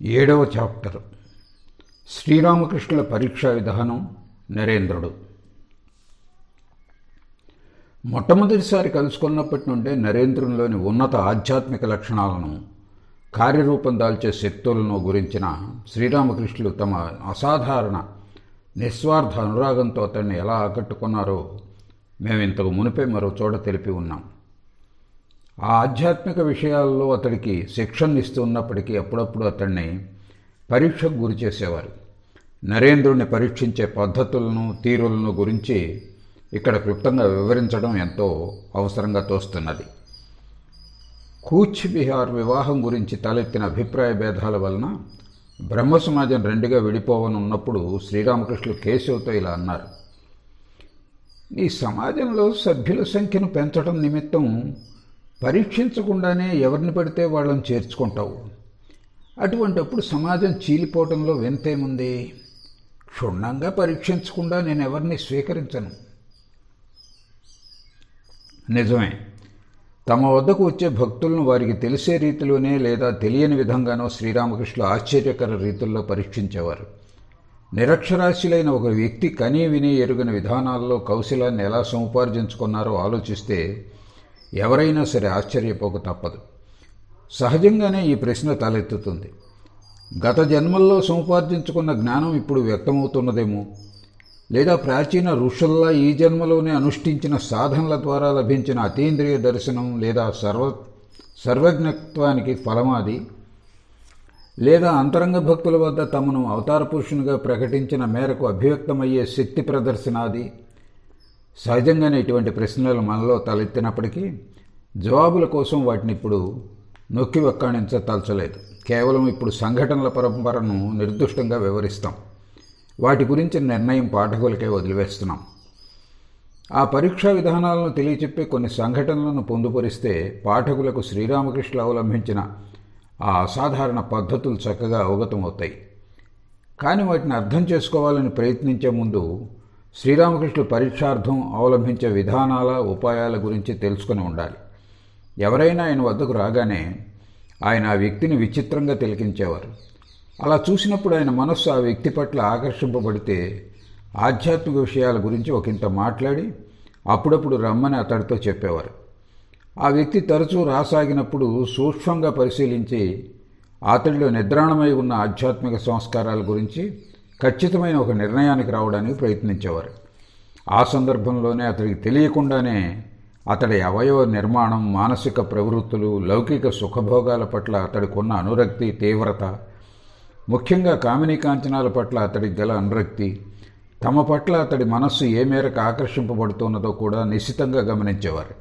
ఏడవ చాప్టర్ శ్రీరామకృష్ణుల పరీక్షా విధానం. నరేంద్రుడు మొట్టమొదటిసారి కలుసుకున్నప్పటి నుండే నరేంద్రునిలోని ఉన్నత ఆధ్యాత్మిక లక్షణాలను, కార్యరూపం దాల్చే శక్తులను గురించిన శ్రీరామకృష్ణులు తమ అసాధారణ నిస్వార్థ అనురాగంతో అతన్ని ఎలా ఆకట్టుకున్నారో మేము ఇంతకు మునిపే మరో చోట తెలిపి ఉన్నాం. ఆ ఆధ్యాత్మిక విషయాల్లో అతడికి శిక్షణ ఇస్తూ ఉన్నప్పటికీ అప్పుడప్పుడు అతన్ని పరీక్షకు గురి చేసేవారు. నరేంద్రుడిని పరీక్షించే పద్ధతులను, తీరులను గురించి ఇక్కడ క్లుప్తంగా వివరించడం ఎంతో అవసరంగా తోస్తున్నది. కూచ్ బిహార్ వివాహం గురించి తలెత్తిన అభిప్రాయ భేదాల వలన బ్రహ్మ సమాజం రెండుగా విడిపోవనున్నప్పుడు శ్రీరామకృష్ణులు కేశవ్తో ఇలా అన్నారు: ఈ సమాజంలో సభ్యుల సంఖ్యను పెంచడం నిమిత్తం పరీక్షించకుండానే ఎవరిని పడితే వాళ్ళని చేర్చుకుంటావు. అటువంటప్పుడు సమాజం చీలిపోవడంలో వింతేముంది? క్షుణ్ణంగా పరీక్షించకుండా నేను ఎవరిని స్వీకరించను. నిజమే, తమ వద్దకు వచ్చే భక్తులను వారికి తెలిసే రీతిలోనే లేదా తెలియని విధంగానో శ్రీరామకృష్ణులు ఆశ్చర్యకర రీతుల్లో పరీక్షించేవారు. నిరక్షరాస్యులైన ఒక వ్యక్తి కనీ విని ఎరుగని విధానాల్లో కౌశలాన్ని ఎలా సముపార్జించుకున్నారో ఆలోచిస్తే ఎవరైనా సరే ఆశ్చర్యపోక తప్పదు. సహజంగానే ఈ ప్రశ్న తలెత్తుతుంది: గత జన్మల్లో సముపార్జించుకున్న జ్ఞానం ఇప్పుడు వ్యక్తమవుతున్నదేమో, లేదా ప్రాచీన ఋషుల్లా ఈ జన్మలోనే అనుష్ఠించిన సాధనల ద్వారా లభించిన అతీంద్రియ దర్శనం లేదా సర్వజ్ఞత్వానికి ఫలమాది, లేదా అంతరంగ భక్తుల వద్ద తమను అవతార పురుషునిగా ప్రకటించిన మేరకు అభివ్యక్తమయ్యే శక్తి ప్రదర్శనాది. సహజంగానే ఇటువంటి ప్రశ్నలు మనలో తలెత్తినప్పటికీ జవాబుల కోసం వాటిని ఇప్పుడు నొక్కి వక్కాణించదలచలేదు. కేవలం ఇప్పుడు సంఘటనల పరంపరను నిర్దుష్టంగా వివరిస్తాం. వాటి గురించి నిర్ణయం పాఠకులకే వదిలివేస్తున్నాం. ఆ పరీక్షా విధానాలను తెలియచెప్పే కొన్ని సంఘటనలను పొందుపరిస్తే పాఠకులకు శ్రీరామకృష్ణులు అవలంబించిన ఆ అసాధారణ పద్ధతులు చక్కగా అవగతమవుతాయి. కానీ వాటిని అర్థం చేసుకోవాలని ప్రయత్నించే ముందు శ్రీరామకృష్ణులు పరీక్షార్థం అవలంబించే విధానాల, ఉపాయాల గురించి తెలుసుకుని ఉండాలి. ఎవరైనా ఆయన వద్దకు రాగానే ఆయన ఆ వ్యక్తిని విచిత్రంగా తిలకించేవారు. అలా చూసినప్పుడు ఆయన మనస్సు ఆ వ్యక్తి పట్ల ఆకర్షింపబడితే ఆధ్యాత్మిక విషయాల గురించి ఒకంత మాట్లాడి అప్పుడప్పుడు రమ్మని అతడితో చెప్పేవారు. ఆ వ్యక్తి తరచూ రాసాగినప్పుడు సూక్ష్మంగా పరిశీలించి అతడిలో నిద్రాణమై ఉన్న ఆధ్యాత్మిక సంస్కారాల గురించి ఖచ్చితమైన ఒక నిర్ణయానికి రావడానికి ప్రయత్నించేవారు. ఆ సందర్భంలోనే అతడికి తెలియకుండానే అతడి అవయవ నిర్మాణం, మానసిక ప్రవృత్తులు, లౌకిక సుఖభోగాల పట్ల అతడికున్న అనురక్తి తీవ్రత, ముఖ్యంగా కామినీ కాంచనాల పట్ల అతడికి గల అనురక్తి, తమ పట్ల అతడి మనస్సు ఏ మేరకు ఆకర్షింపబడుతున్నదో కూడా నిశితంగా గమనించేవారు.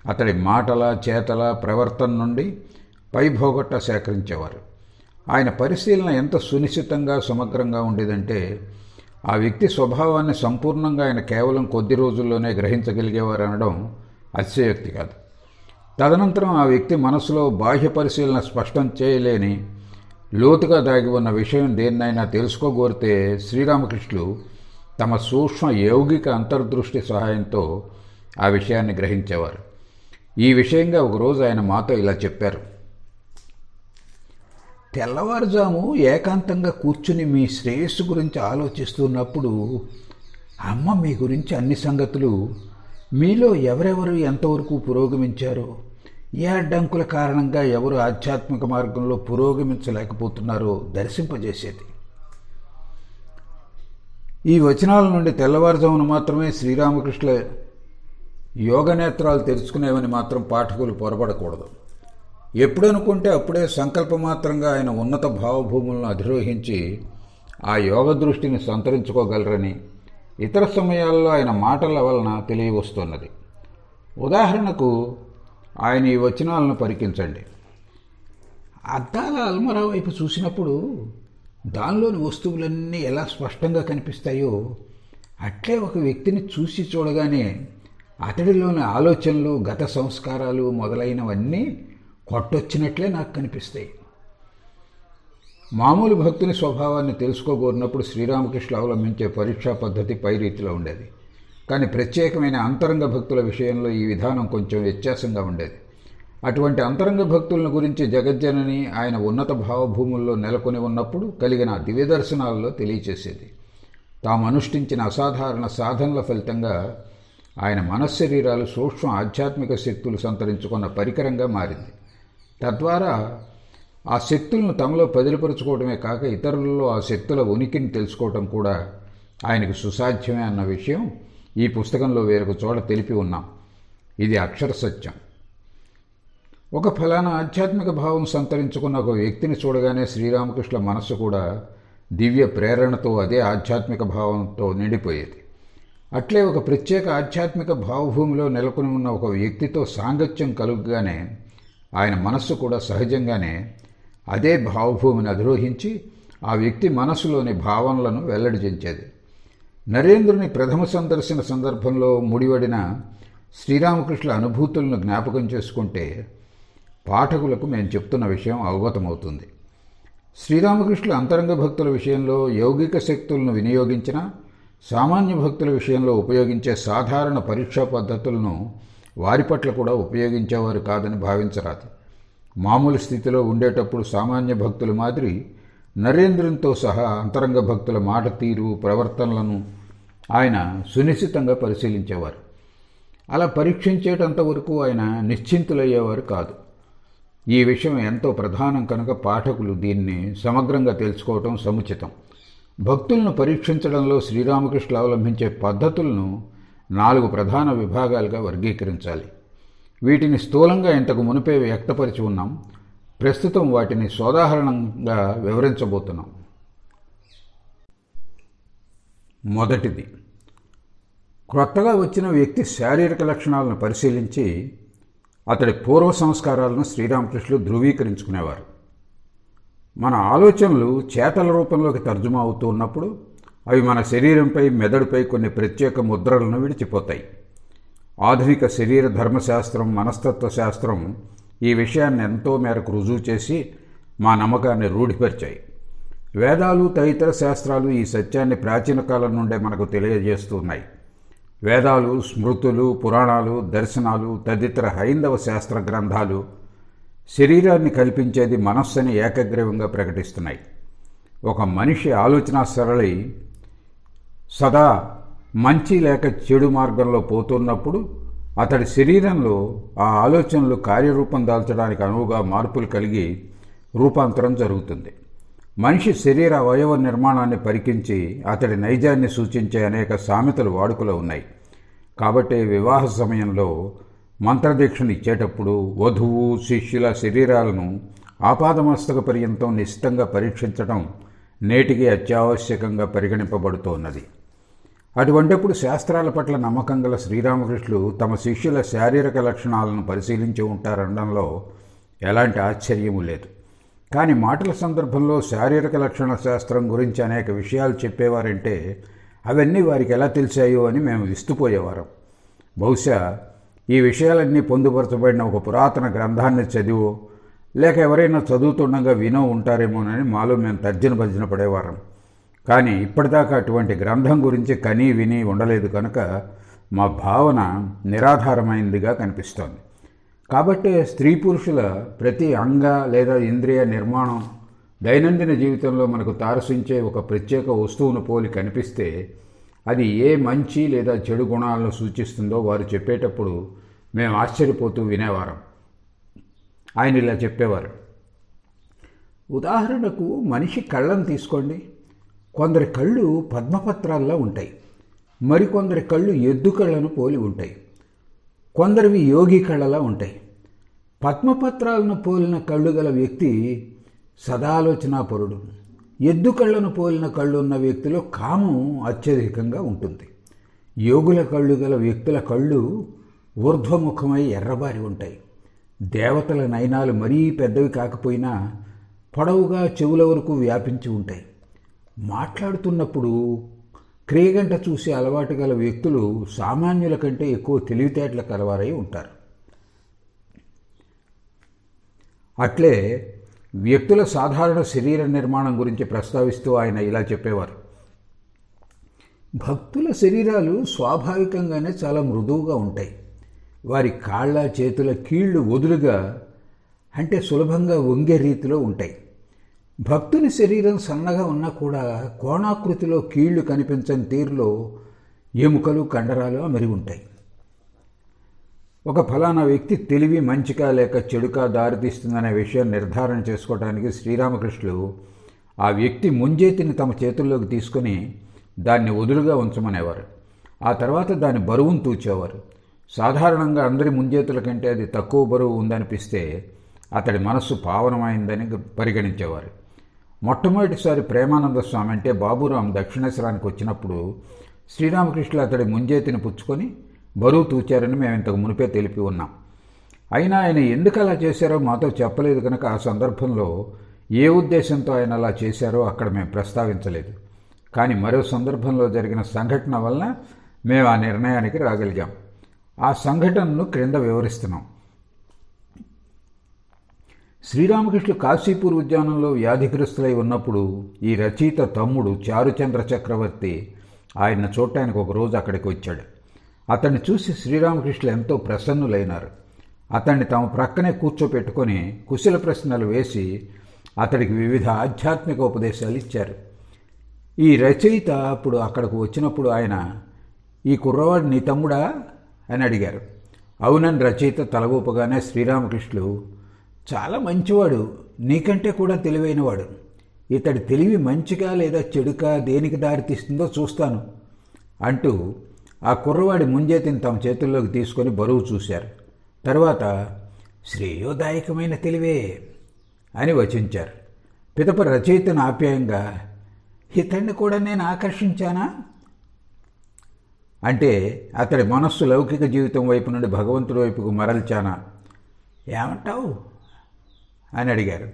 అతడి మాటల, చేతల, ప్రవర్తన నుండి పైభోగట్ట సేకరించేవారు. ఆయన పరిశీలన ఎంత సునిశ్చితంగా, సమగ్రంగా ఉండేదంటే ఆ వ్యక్తి స్వభావాన్ని సంపూర్ణంగా ఆయన కేవలం కొద్ది రోజుల్లోనే గ్రహించగలిగేవారు అనడం అతిశయోక్తి కాదు. తదనంతరం ఆ వ్యక్తి మనసులో బాహ్య పరిశీలన స్పష్టం చేయలేని లోతుగా దాగి ఉన్న విషయం దేన్నైనా తెలుసుకోగోరితే శ్రీరామకృష్ణులు తమ సూక్ష్మ యౌగిక అంతర్దృష్టి సహాయంతో ఆ విషయాన్ని గ్రహించేవారు. ఈ విషయంగా ఒకరోజు ఆయన మాతో ఇలా చెప్పారు: తెల్లవారుజాము ఏకాంతంగా కూర్చుని మీ శ్రేయస్సు గురించి ఆలోచిస్తున్నప్పుడు అమ్మ మీ గురించి అన్ని సంగతులు, మీలో ఎవరెవరు ఎంతవరకు పురోగమించారో, ఏ అడ్డంకుల కారణంగా ఎవరు ఆధ్యాత్మిక మార్గంలో పురోగమించలేకపోతున్నారో దర్శింపజేసేది. ఈ వచనాల నుండి తెల్లవారుజామున మాత్రమే శ్రీరామకృష్ణుల యోగనేత్రాలు తెరుచుకునేవని మాత్రం పాఠకులు పొరపడకూడదు. ఎప్పుడనుకుంటే అప్పుడే సంకల్పమాత్రంగా ఆయన ఉన్నత భావభూములను అధిరోహించి ఆ యోగ దృష్టిని సంతరించుకోగలరని ఇతర సమయాల్లో ఆయన మాటల వలన తెలియవస్తున్నది. ఉదాహరణకు ఆయన ఈ వచనాలను పరికించండి: అద్దాల అల్మరా వైపు చూసినప్పుడు దానిలోని వస్తువులన్నీ ఎలా స్పష్టంగా కనిపిస్తాయో, అట్లే ఒక వ్యక్తిని చూసి చూడగానే అతడిలోని ఆలోచనలు, గత సంస్కారాలు మొదలైనవన్నీ కొట్టొచ్చినట్లే నాకు కనిపిస్తాయి. మామూలు భక్తుని స్వభావాన్ని తెలుసుకోగోరినప్పుడు శ్రీరామకృష్ణులు అవలంబించే పరీక్షా పద్ధతి పై రీతిలో ఉండేది. కానీ ప్రత్యేకమైన అంతరంగ భక్తుల విషయంలో ఈ విధానం కొంచెం వ్యత్యాసంగా ఉండేది. అటువంటి అంతరంగ భక్తులను గురించి జగజ్జనని ఆయన ఉన్నత భావభూముల్లో నెలకొని ఉన్నప్పుడు కలిగిన దివ్య దర్శనాలలో తెలియచేసేది. తాము అనుష్ఠించిన అసాధారణ సాధనల ఫలితంగా ఆయన మనశ్శరీరాలు సూక్ష్మ ఆధ్యాత్మిక శక్తులు సంతరించుకున్న పరికరంగా మారింది. తద్వారా ఆ శక్తులను తమలో పదిలపరుచుకోవడమే కాక ఇతరులలో ఆ శక్తుల ఉనికిని తెలుసుకోవడం కూడా ఆయనకు సుసాధ్యమే అన్న విషయం ఈ పుస్తకంలో వేరొక చోట తెలిపి ఉన్నాం. ఇది అక్షర సత్యం. ఒక ఫలానా ఆధ్యాత్మిక భావం సంతరించుకున్న ఒక వ్యక్తిని చూడగానే శ్రీరామకృష్ణ మనస్సు కూడా దివ్య ప్రేరణతో అదే ఆధ్యాత్మిక భావంతో నిండిపోయేది. అట్లే ఒక ప్రత్యేక ఆధ్యాత్మిక భావభూమిలో నెలకొని ఉన్న ఒక వ్యక్తితో సాంగత్యం కలుగగానే ఆయన మనస్సు కూడా సహజంగానే అదే భావభూమిని అధిరోహించి ఆ వ్యక్తి మనస్సులోని భావనలను వెల్లడిచించేది. నరేంద్రుని ప్రథమ సందర్శన సందర్భంలో ముడివడిన శ్రీరామకృష్ణ అనుభూతులను జ్ఞాపకం చేసుకుంటే పాఠకులకు మేము చెప్తున్న విషయం అవగతమవుతుంది. శ్రీరామకృష్ణ అంతరంగ భక్తుల విషయంలో యౌగిక శక్తులను వినియోగించిన సామాన్య భక్తుల విషయంలో ఉపయోగించే సాధారణ పరీక్షా పద్ధతులను వారి పట్ల కూడా ఉపయోగించేవారు కాదని భావించరాదు. మామూలు స్థితిలో ఉండేటప్పుడు సామాన్య భక్తుల మాదిరి నరేంద్రునితో సహా అంతరంగ భక్తుల మాట తీరు ప్రవర్తనలను ఆయన సునిశ్చితంగా పరిశీలించేవారు. అలా పరీక్షించేటంత వరకు ఆయన నిశ్చింతులయ్యేవారు కాదు. ఈ విషయం ఎంతో ప్రధానం కనుక పాఠకులు దీన్ని సమగ్రంగా తెలుసుకోవటం సముచితం. భక్తులను పరీక్షించడంలో శ్రీరామకృష్ణ అవలంబించే పద్ధతులను 4 ప్రధాన విభాగాలుగా వర్గీకరించాలి. వీటిని స్థూలంగా ఇంతకు మునిపే వ్యక్తపరిచి ఉన్నాం. ప్రస్తుతం వాటిని సోదాహరణంగా వివరించబోతున్నాం. మొదటిది, క్రొత్తగా వచ్చిన వ్యక్తి శారీరక లక్షణాలను పరిశీలించి అతడి పూర్వ సంస్కారాలను శ్రీరామకృష్ణులు ధృవీకరించుకునేవారు. మన ఆలోచనలు చేతల రూపంలోకి తర్జుమా అవుతూ ఉన్నప్పుడు అవి మన శరీరంపై మెదడుపై కొన్ని ప్రత్యేక ముద్రలను విడిచిపోతాయి. ఆధునిక శరీర ధర్మశాస్త్రం, మనస్తత్వ శాస్త్రం ఈ విషయాన్ని ఎంతో మేరకు రుజువు చేసి మా నమ్మకాన్ని రూఢిపరిచాయి. వేదాలు తదితర శాస్త్రాలు ఈ సత్యాన్ని ప్రాచీన కాలం నుండే మనకు తెలియజేస్తూ ఉన్నాయి. వేదాలు, స్మృతులు, పురాణాలు, దర్శనాలు తదితర హైందవ శాస్త్ర గ్రంథాలు శరీరాన్ని కల్పించేది మనస్సుని ఏకగ్రీవంగా ప్రకటిస్తున్నాయి. ఒక మనిషి ఆలోచన సరళి సదా మంచి లేక చెడు మార్గంలో పోతున్నప్పుడు అతడి శరీరంలో ఆ ఆలోచనలు కార్యరూపం దాల్చడానికి అనువుగా మార్పులు కలిగి రూపాంతరం జరుగుతుంది. మనిషి శరీర అవయవ నిర్మాణాన్ని పరికించి అతడి నైజాన్ని సూచించే అనేక సామెతలు వాడుకలో ఉన్నాయి. కాబట్టి వివాహ సమయంలో మంత్రదీక్షను ఇచ్చేటప్పుడు వధువు, శిష్యుల శరీరాలను ఆపాదమస్తక పర్యంతం నిశితంగా పరీక్షించడం నేటికి అత్యావశ్యకంగా పరిగణింపబడుతోన్నది. అటువంటిప్పుడు శాస్త్రాల పట్ల నమ్మకం గల శ్రీరామకృష్ణులు తమ శిష్యుల శారీరక లక్షణాలను పరిశీలించి ఉంటారనడంలో ఎలాంటి ఆశ్చర్యము లేదు. కానీ మాటల సందర్భంలో శారీరక లక్షణ శాస్త్రం గురించి అనేక విషయాలు చెప్పేవారంటే అవన్నీ వారికి ఎలా తెలిసాయో అని మేము విస్తుపోయేవారం. బహుశా ఈ విషయాలన్నీ పొందుపరచబడిన ఒక పురాతన గ్రంథాన్ని చదివో లేక ఎవరైనా చదువుతుండగా వినో ఉంటారేమోనని మాలో మేము తర్జన భర్జన పడేవారం. కానీ ఇప్పటిదాకా అటువంటి గ్రంథం గురించి కనీ విని ఉండలేదు కనుక మా భావన నిరాధారమైందిగా కనిపిస్తోంది. కాబట్టే స్త్రీ పురుషుల ప్రతి అంగ లేదా ఇంద్రియ నిర్మాణం దైనందిన జీవితంలో మనకు తారసించే ఒక ప్రత్యేక వస్తువును పోలి కనిపిస్తే అది ఏ మంచి లేదా చెడు గుణాలను సూచిస్తుందో వారు చెప్పేటప్పుడు మేము ఆశ్చర్యపోతూ వినేవారం. ఆయన ఇలా చెప్పేవారు. ఉదాహరణకు మనిషి కళ్ళను తీసుకోండి. కొందరి కళ్ళు పద్మపత్రాల్లో ఉంటాయి, మరికొందరి కళ్ళు ఎద్దు కళ్ళను పోలి ఉంటాయి, కొందరివి యోగి కళ్ళలా ఉంటాయి. పద్మపత్రాలను పోలిన కళ్ళు గల వ్యక్తి సదాలోచనాపరుడు. ఎద్దు కళ్ళను పోలిన కళ్ళు ఉన్న వ్యక్తిలో కామం అత్యధికంగా ఉంటుంది. యోగుల కళ్ళు గల వ్యక్తుల కళ్ళు ఊర్ధ్వముఖమై ఎర్రబారి ఉంటాయి. దేవతల నయనాలు మరీ పెద్దవి కాకపోయినా పొడవుగా చెవుల వరకు వ్యాపించి ఉంటాయి. మాట్లాడుతున్నప్పుడు క్రియగంట చూసే అలవాటు గల వ్యక్తులు సామాన్యుల కంటే ఎక్కువ తెలివితేటల కలవారై ఉంటారు. అట్లే వ్యక్తుల సాధారణ శరీర నిర్మాణం గురించి ప్రస్తావిస్తూ ఆయన ఇలా చెప్పేవారు. భక్తుల శరీరాలు స్వాభావికంగానే చాలా మృదువుగా ఉంటాయి. వారి కాళ్ళ చేతుల కీళ్లు వదులుగా అంటే సులభంగా వంగే రీతిలో ఉంటాయి. భక్తుని శరీరం సన్నగా ఉన్నా కూడా కోణాకృతిలో కీళ్లు కనిపించని తీరులో ఎముకలు కండరాలు అమరి ఉంటాయి. ఒక ఫలానా వ్యక్తి తెలివి మంచిగా లేక చెడుకా దారితీస్తుందనే విషయం నిర్ధారణ చేసుకోవడానికి శ్రీరామకృష్ణులు ఆ వ్యక్తి ముంజేతిని తమ చేతుల్లోకి తీసుకొని దాన్ని వదులుగా ఉంచమనేవారు. ఆ తర్వాత దాని బరువును తూచేవారు. సాధారణంగా అందరి ముంజేతుల కంటే అది తక్కువ బరువు ఉందనిపిస్తే అతడి మనస్సు పావనమైందని పరిగణించేవారు. మొట్టమొదటిసారి ప్రేమానంద స్వామి అంటే బాబురాం దక్షిణేశ్వరానికి వచ్చినప్పుడు శ్రీరామకృష్ణులు అతడి ముంజేతిని పుచ్చుకొని బరువు తూచారని మేము ఇంతకు మునిపే తెలిపి ఉన్నాం. అయినా ఆయన ఎందుకు అలా చేశారో మాతో చెప్పలేదు కనుక ఆ సందర్భంలో ఏ ఉద్దేశంతో ఆయన అలా చేశారో అక్కడ మేము ప్రస్తావించలేదు. కానీ మరో సందర్భంలో జరిగిన సంఘటన వలన మేము ఆ నిర్ణయానికి రాగలిగాం. ఆ సంఘటనను క్రింద వివరిస్తున్నాం. శ్రీరామకృష్ణులు కాశీపూర్ ఉద్యానంలో వ్యాధిగ్రస్తులై ఉన్నప్పుడు ఈ రచయిత తమ్ముడు చారుచంద్ర చక్రవర్తి ఆయన్ని చూడటానికి ఒకరోజు అక్కడికి వచ్చాడు. అతన్ని చూసి శ్రీరామకృష్ణులు ఎంతో ప్రసన్నులైనారు. అతన్ని తమ ప్రక్కనే కూర్చోపెట్టుకొని కుశల ప్రశ్నలు వేసి అతడికి వివిధ ఆధ్యాత్మిక ఉపదేశాలు ఇచ్చారు. ఈ రచయిత అప్పుడు అక్కడకు వచ్చినప్పుడు ఆయన, "ఈ కుర్రవాడు నీ తమ్ముడా?" అని అడిగారు. అవునని రచయిత తల ఊపగానే శ్రీరామకృష్ణులు, "చాలా మంచివాడు, నీకంటే కూడా తెలివైనవాడు. ఇతడి తెలివి మంచిగా లేదా చెడుకా దేనికి దారితీస్తుందో చూస్తాను" అంటూ ఆ కుర్రవాడి ముంజేతిని తమ చేతుల్లోకి తీసుకొని బరువు చూశారు. తర్వాత "శ్రేయోదాయకమైన తెలివే" అని వచించారు. పిదప రచయితను ఆప్యాయంగా, "ఇతన్ని కూడా నేను ఆకర్షించానా?" అంటే అతడి మనస్సు లౌకిక జీవితం వైపు నుండి భగవంతుడి వైపుకు మరల్చానా, ఏమంటావు అని అడిగారు.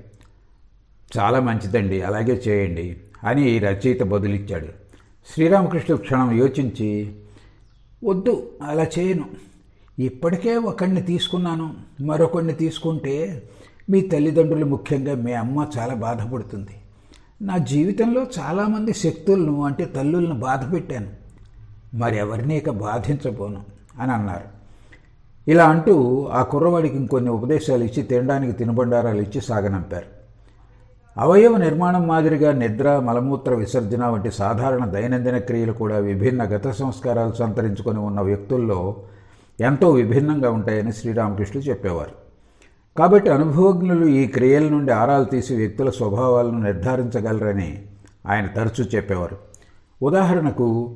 "చాలా మంచిదండి, అలాగే చేయండి" అని రచయిత బదులిచ్చాడు. శ్రీరామకృష్ణుడు క్షణం యోచించి, "వద్దు, అలా చేయను. ఇప్పటికే ఒకడిని తీసుకున్నాను, మరొకడిని తీసుకుంటే మీ తల్లిదండ్రులు, ముఖ్యంగా మీ అమ్మ చాలా బాధపడుతుంది. నా జీవితంలో చాలామంది శక్తులను అంటే తల్లులను బాధ పెట్టాను, మరెవరిని ఇక బాధించబోను" అని అన్నారు. ఇలా అంటూ ఆ కుర్రవాడికి ఇంకొన్ని ఉపదేశాలు ఇచ్చి తినడానికి తినుబండారాలు ఇచ్చి సాగనంపారు. అవయవ నిర్మాణం మాదిరిగా నిద్ర, మలమూత్ర విసర్జన వంటి సాధారణ దైనందిన క్రియలు కూడా విభిన్న గత సంస్కారాలు సంతరించుకొని ఉన్న వ్యక్తుల్లో ఎంతో విభిన్నంగా ఉంటాయని శ్రీరామకృష్ణులు చెప్పేవారు. కాబట్టి అనుభవజ్ఞులు ఈ క్రియల నుండి ఆరాలు తీసి వ్యక్తుల స్వభావాలను నిర్ధారించగలరని ఆయన తరచూ చెప్పేవారు. ఉదాహరణకు,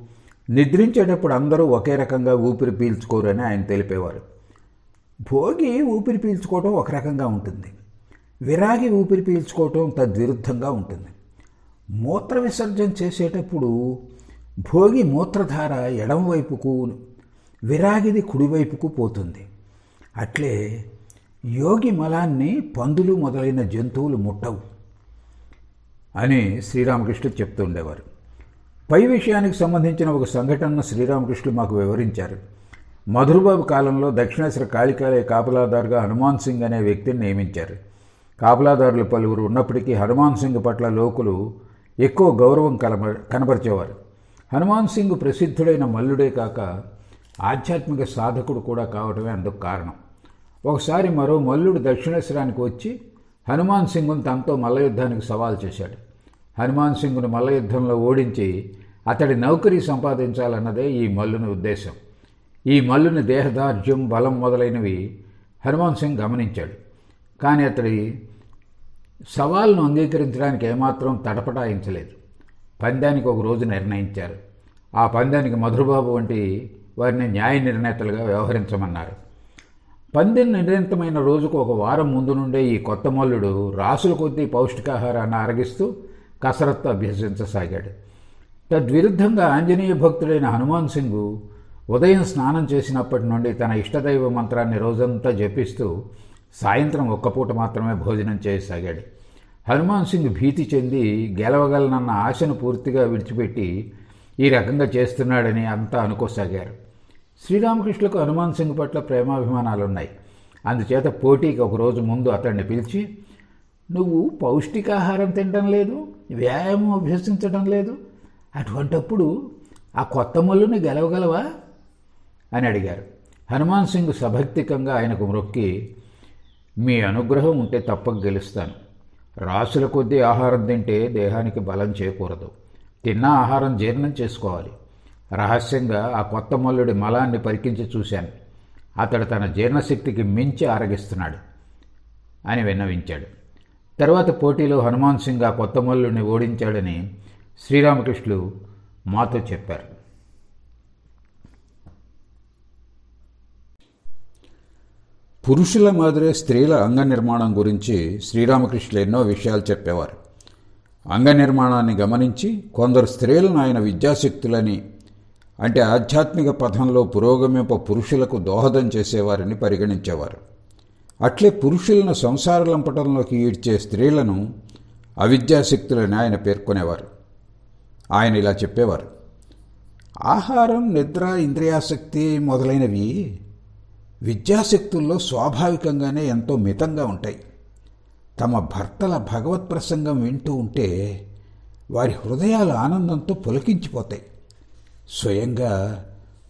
నిద్రించేటప్పుడు అందరూ ఒకే రకంగా ఊపిరి పీల్చుకోరని ఆయన తెలిపేవారు. భోగి ఊపిరి పీల్చుకోవటం ఒక రకంగా ఉంటుంది, విరాగి ఊపిరి పీల్చుకోవటం తద్విరుద్ధంగా ఉంటుంది. మూత్ర విసర్జన చేసేటప్పుడు భోగి మూత్రధార ఎడమవైపుకు, విరాగిది కుడివైపుకు పోతుంది. అట్లే యోగి మలాన్ని పందులు మొదలైన జంతువులు ముట్టవు అని శ్రీరామకృష్ణుడు చెప్తూ ఉండేవారు. పై విషయానికి సంబంధించిన ఒక సంఘటనను శ్రీరామకృష్ణులు మాకు వివరించారు. మధురబాబు కాలంలో దక్షిణేశ్వర కాళికాలయ కాపలాదారుగా హనుమాన్ సింగ్ అనే వ్యక్తిని నియమించారు. కాపలాదారులు పలువురు ఉన్నప్పటికీ హనుమాన్ సింగ్ పట్ల లోకులు ఎక్కువ గౌరవం కనబరిచేవారు. హనుమాన్ సింగ్ ప్రసిద్ధుడైన మల్లుడే కాక ఆధ్యాత్మిక సాధకుడు కూడా కావటమే అందుకు కారణం. ఒకసారి మరో మల్లుడు దక్షిణేశ్వరానికి వచ్చి హనుమాన్ సింగ్ను తనతో మల్లయుద్ధానికి సవాల్ చేశాడు. హనుమాన్ సింగ్ను మల్లయుద్ధంలో ఓడించి అతడి నౌకరీ సంపాదించాలన్నదే ఈ మల్లుని ఉద్దేశం. ఈ మల్లుని దేహదార్ఢ్యం, బలం మొదలైనవి హనుమాన్ సింగ్ గమనించాడు. కానీ అతడి సవాల్ను అంగీకరించడానికి ఏమాత్రం తటపటాయించలేదు. పందానికి ఒక రోజు నిర్ణయించారు. ఆ పందానికి మధురబాబు వంటి వారిని న్యాయ నిర్ణేతలుగా వ్యవహరించమన్నారు. పందెం నిర్ణీతమైన రోజుకు ఒక వారం ముందు నుండే ఈ కొత్త మల్లుడు రాసుల కొద్దీ పౌష్టికాహారాన్ని అరగిస్తూ కసరత్తు అభ్యసించసాగాడు. తద్విరుద్ధంగా ఆంజనేయ భక్తుడైన హనుమాన్ సింగ్ ఉదయం స్నానం చేసినప్పటి నుండి తన ఇష్టదైవ మంత్రాన్ని రోజంతా జపిస్తూ సాయంత్రం ఒక్కపూట మాత్రమే భోజనం చేయసాగాడు. హనుమాన్ సింగ్ భీతి చెంది గెలవగలనన్న ఆశను పూర్తిగా విడిచిపెట్టి ఈ రకంగా చేస్తున్నాడని అంతా అనుకోసాగారు. శ్రీరామకృష్ణులకు హనుమాన్ సింగ్ పట్ల ప్రేమాభిమానాలున్నాయి. అందుచేత పోటీకి ఒకరోజు ముందు అతన్ని పిలిచి, "నువ్వు పౌష్టికాహారం తినడం లేదు, వ్యాయామం అభ్యసించడం లేదు, అటువంటప్పుడు ఆ కొత్త మల్లుని గెలవగలవా?" అని అడిగారు. హనుమాన్ సింగ్ సభక్తికంగా ఆయనకు మ్రొక్కి, మీ అనుగ్రహం ఉంటే తప్పక గెలుస్తాను. రాసుల కొద్దీ ఆహారం తింటే దేహానికి బలం చేకూరదు. తిన్న ఆహారం జీర్ణం చేసుకోవాలి. రహస్యంగా ఆ కొత్త మల్లుడి మలాన్ని పరికించి చూశాను. అతడు తన జీర్ణశక్తికి మించి ఆరగిస్తున్నాడు అని విన్నవించాడు. తర్వాత పోటీలో హనుమాన్ సింగ్ ఆ కొత్త మల్లుడిని ఓడించాడని శ్రీరామకృష్ణులు మాతో చెప్పారు. పురుషుల మాదిరే స్త్రీల అంగ నిర్మాణం గురించి శ్రీరామకృష్ణులు ఎన్నో విషయాలు చెప్పేవారు. అంగ నిర్మాణాన్ని గమనించి కొందరు స్త్రీలను ఆయన విద్యాశక్తులని, అంటే ఆధ్యాత్మిక పథంలో పురోగమింప పురుషులకు దోహదం చేసేవారని పరిగణించేవారు. అట్లే పురుషులను సంసారలంపటంలోకి ఈడ్చే స్త్రీలను అవిద్యాశక్తులని ఆయన పేర్కొనేవారు. ఆయన ఇలా చెప్పేవారు: ఆహారం, నిద్ర, ఇంద్రియాశక్తి మొదలైనవి విద్యాశక్తుల్లో స్వాభావికంగానే ఎంతో మితంగా ఉంటాయి. తమ భర్తల భగవత్ ప్రసంగం వింటూ ఉంటే వారి హృదయాలు ఆనందంతో పులకించిపోతాయి. స్వయంగా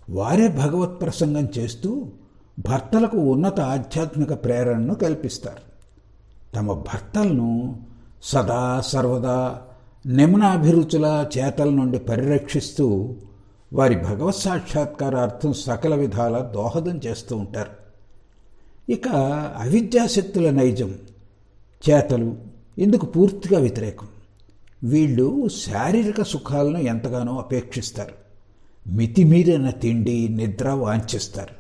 వారే భగవత్ ప్రసంగం చేస్తూ భర్తలకు ఉన్నత ఆధ్యాత్మిక ప్రేరణను కల్పిస్తారు. తమ భర్తలను సదా సర్వదా నిమ్నాభిరుచుల చేతల నుండి పరిరక్షిస్తూ వారి భగవత్ సాక్షాత్కారార్థం సకల విధాల దోహదం చేస్తూ ఉంటారు. ఇక అవిద్యాశక్తుల నైజం, చేతలు ఇందుకు పూర్తిగా వ్యతిరేకం. వీళ్ళు శారీరక సుఖాలను ఎంతగానో అపేక్షిస్తారు. మితిమీరిన తిండి, నిద్ర వాంఛిస్తారు.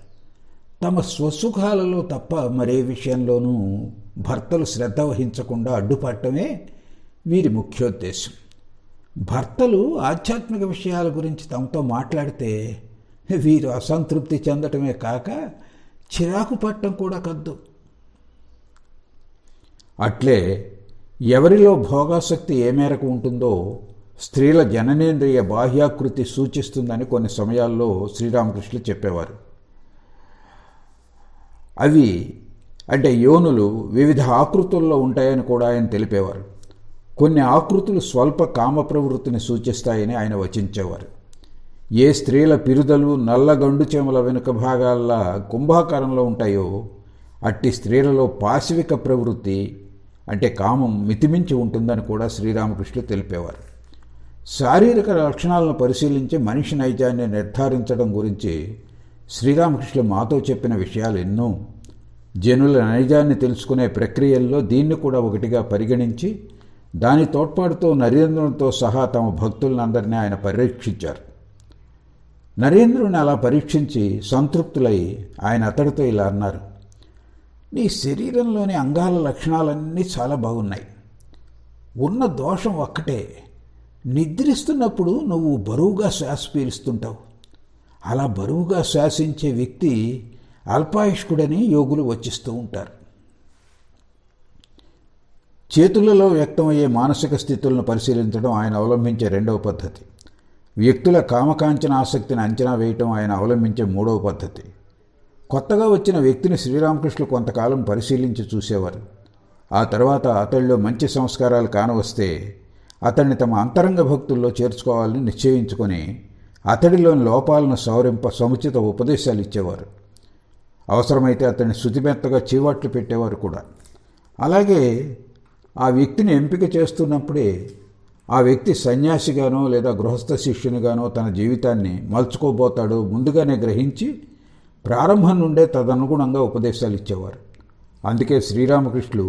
తమ స్వసుఖాలలో తప్ప మరే విషయంలోనూ భర్తలు శ్రద్ధ వహించకుండా అడ్డుపడటమే వీరి ముఖ్యోద్దేశం. భర్తలు ఆధ్యాత్మిక విషయాల గురించి తమతో మాట్లాడితే వీరు అసంతృప్తి చెందటమే కాక చిరాకు పట్టడం కూడా కద్దు. అట్లే ఎవరిలో భోగాసక్తి ఏ మేరకు ఉంటుందో స్త్రీల జననేంద్రియ బాహ్యాకృతి సూచిస్తుందని కొన్ని సమయాల్లో శ్రీరామకృష్ణులు చెప్పేవారు. అవి అంటే యోనులు వివిధ ఆకృతుల్లో ఉంటాయని కూడా ఆయన తెలిపేవారు. కొన్ని ఆకృతులు స్వల్ప కామ ప్రవృత్తిని సూచిస్తాయని ఆయన వచించేవారు. ఏ స్త్రీల పిరుదలు నల్లగండు చెమల వెనుక భాగాల కుంభాకారంలో ఉంటాయో అట్టి స్త్రీలలో పాశవిక ప్రవృత్తి అంటే కామం మితిమించి ఉంటుందని కూడా శ్రీరామకృష్ణులు తెలిపేవారు. శారీరక లక్షణాలను పరిశీలించి మనిషి నైజాన్ని నిర్ధారించడం గురించి శ్రీరామకృష్ణులు మాతో చెప్పిన విషయాలు ఎన్నో. జనుల నైజాన్ని తెలుసుకునే ప్రక్రియల్లో దీన్ని కూడా ఒకటిగా పరిగణించి దాని తోడ్పాటుతో నరేంద్రునితో సహా తమ భక్తులందరినీ ఆయన పరీక్షించారు. నరేంద్రుని అలా పరీక్షించి సంతృప్తులై ఆయన అతడితో ఇలా అన్నారు: నీ శరీరంలోని అంగాల లక్షణాలన్నీ చాలా బాగున్నాయి. ఉన్న దోషం ఒక్కటే, నిద్రిస్తున్నప్పుడు నువ్వు బరువుగా శ్వాస పీలుస్తుంటావు. అలా బరువుగా శ్వాసించే వ్యక్తి అల్పాయుష్కుడని యోగులు వచిస్తూ ఉంటారు. చేతులలో వ్యక్తమయ్యే మానసిక స్థితులను పరిశీలించడం ఆయన అవలంబించే రెండవ పద్ధతి. వ్యక్తుల కామకాంచన ఆసక్తిని అంచనా వేయటం ఆయన అవలంబించే మూడవ పద్ధతి. కొత్తగా వచ్చిన వ్యక్తిని శ్రీరామకృష్ణులు కొంతకాలం పరిశీలించి చూసేవారు. ఆ తర్వాత అతడిలో మంచి సంస్కారాలు కానవస్తే అతన్ని తమ అంతరంగ భక్తుల్లో చేర్చుకోవాలని నిశ్చయించుకొని అతడిలోని లోపాలను సవరింప సముచిత ఉపదేశాలు ఇచ్చేవారు. అవసరమైతే అతన్ని శుతిమెత్తగా చీవాట్లు పెట్టేవారు కూడా. అలాగే ఆ వ్యక్తిని ఎంపిక చేస్తున్నప్పుడే ఆ వ్యక్తి సన్యాసిగానో లేదా గృహస్థ శిష్యునిగానో తన జీవితాన్ని మలుచుకోబోతాడో ముందుగానే గ్రహించి ప్రారంభం నుండే తదనుగుణంగా ఉపదేశాలు ఇచ్చేవారు. అందుకే శ్రీరామకృష్ణులు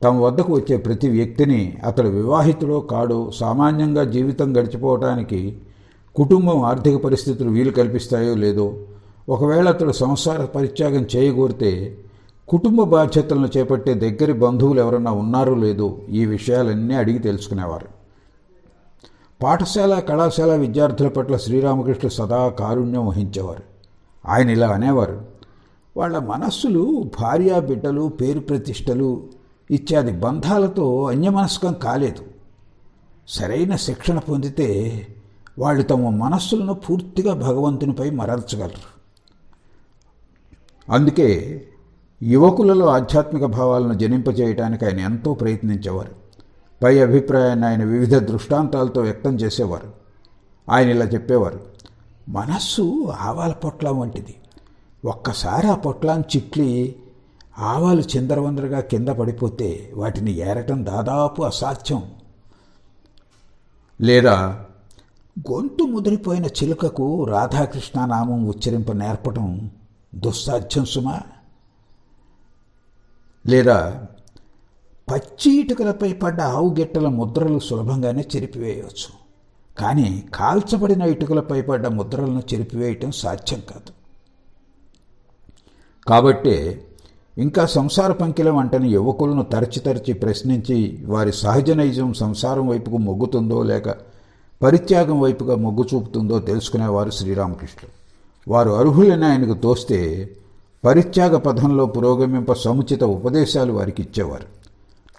తమ వద్దకు వచ్చే ప్రతి వ్యక్తిని అతడు వివాహితుడో కాడో, సామాన్యంగా జీవితం గడిచిపోవటానికి కుటుంబం ఆర్థిక పరిస్థితులు వీలు కల్పిస్తాయో లేదో, ఒకవేళ అతడు సంసార పరిత్యాగం చేయగోరితే కుటుంబ బాధ్యతలను చేపట్టే దగ్గరి బంధువులు ఎవరన్నా ఉన్నారో లేదో ఈ విషయాలన్నీ అడిగి తెలుసుకునేవారు. పాఠశాల, కళాశాల విద్యార్థుల పట్ల శ్రీరామకృష్ణులు సదా కారుణ్యం వహించేవారు. ఆయన ఇలా అనేవారు: వాళ్ళ మనస్సులు భార్య, బిడ్డలు, పేరు ప్రతిష్టలు ఇత్యాది బంధాలతో అన్యమనస్కం కాలేదు. సరైన శిక్షణ పొందితే వాళ్ళు తమ మనస్సులను పూర్తిగా భగవంతునిపై మరల్చగలరు. అందుకే యువకులలో ఆధ్యాత్మిక భావాలను జనింపజేయడానికి ఆయన ఎంతో ప్రయత్నించేవారు. పై అభిప్రాయాన్ని ఆయన వివిధ దృష్టాంతాలతో వ్యక్తం చేసేవారు. ఆయన ఇలా చెప్పేవారు: మనస్సు ఆవాల పొట్లం వంటిది. ఒక్కసారి ఆ పొట్లాన్ని చిట్లి ఆవాలు చిందరవందరగా కింద పడిపోతే వాటిని ఏరటం దాదాపు అసాధ్యం. లేదా గొంతు ముదిరిపోయిన చిలుకకు రాధాకృష్ణ నామం ఉచ్చరింప నేర్పటం దుస్సాధ్యం సుమా. లేదా పచ్చి ఇటుకలపై పడ్డ ఆవు గిట్టల ముద్రలు సులభంగానే చెరిపివేయవచ్చు, కానీ కాల్చబడిన ఇటుకలపై పడ్డ ముద్రలను చెరిపివేయటం సాధ్యం కాదు. కాబట్టే ఇంకా సంసార పంకిలం అంటని యువకులను తరచి ప్రశ్నించి వారి సహజ నైజం సంసారం వైపుకు మొగ్గుతుందో లేక పరిత్యాగం వైపుగా మొగ్గు చూపుతుందో తెలుసుకునేవారు శ్రీరామకృష్ణులు. వారు అర్హులని ఆయనకు తోస్తే పరిత్యాగ పథంలో పురోగమింప సముచిత ఉపదేశాలు వారికి ఇచ్చేవారు.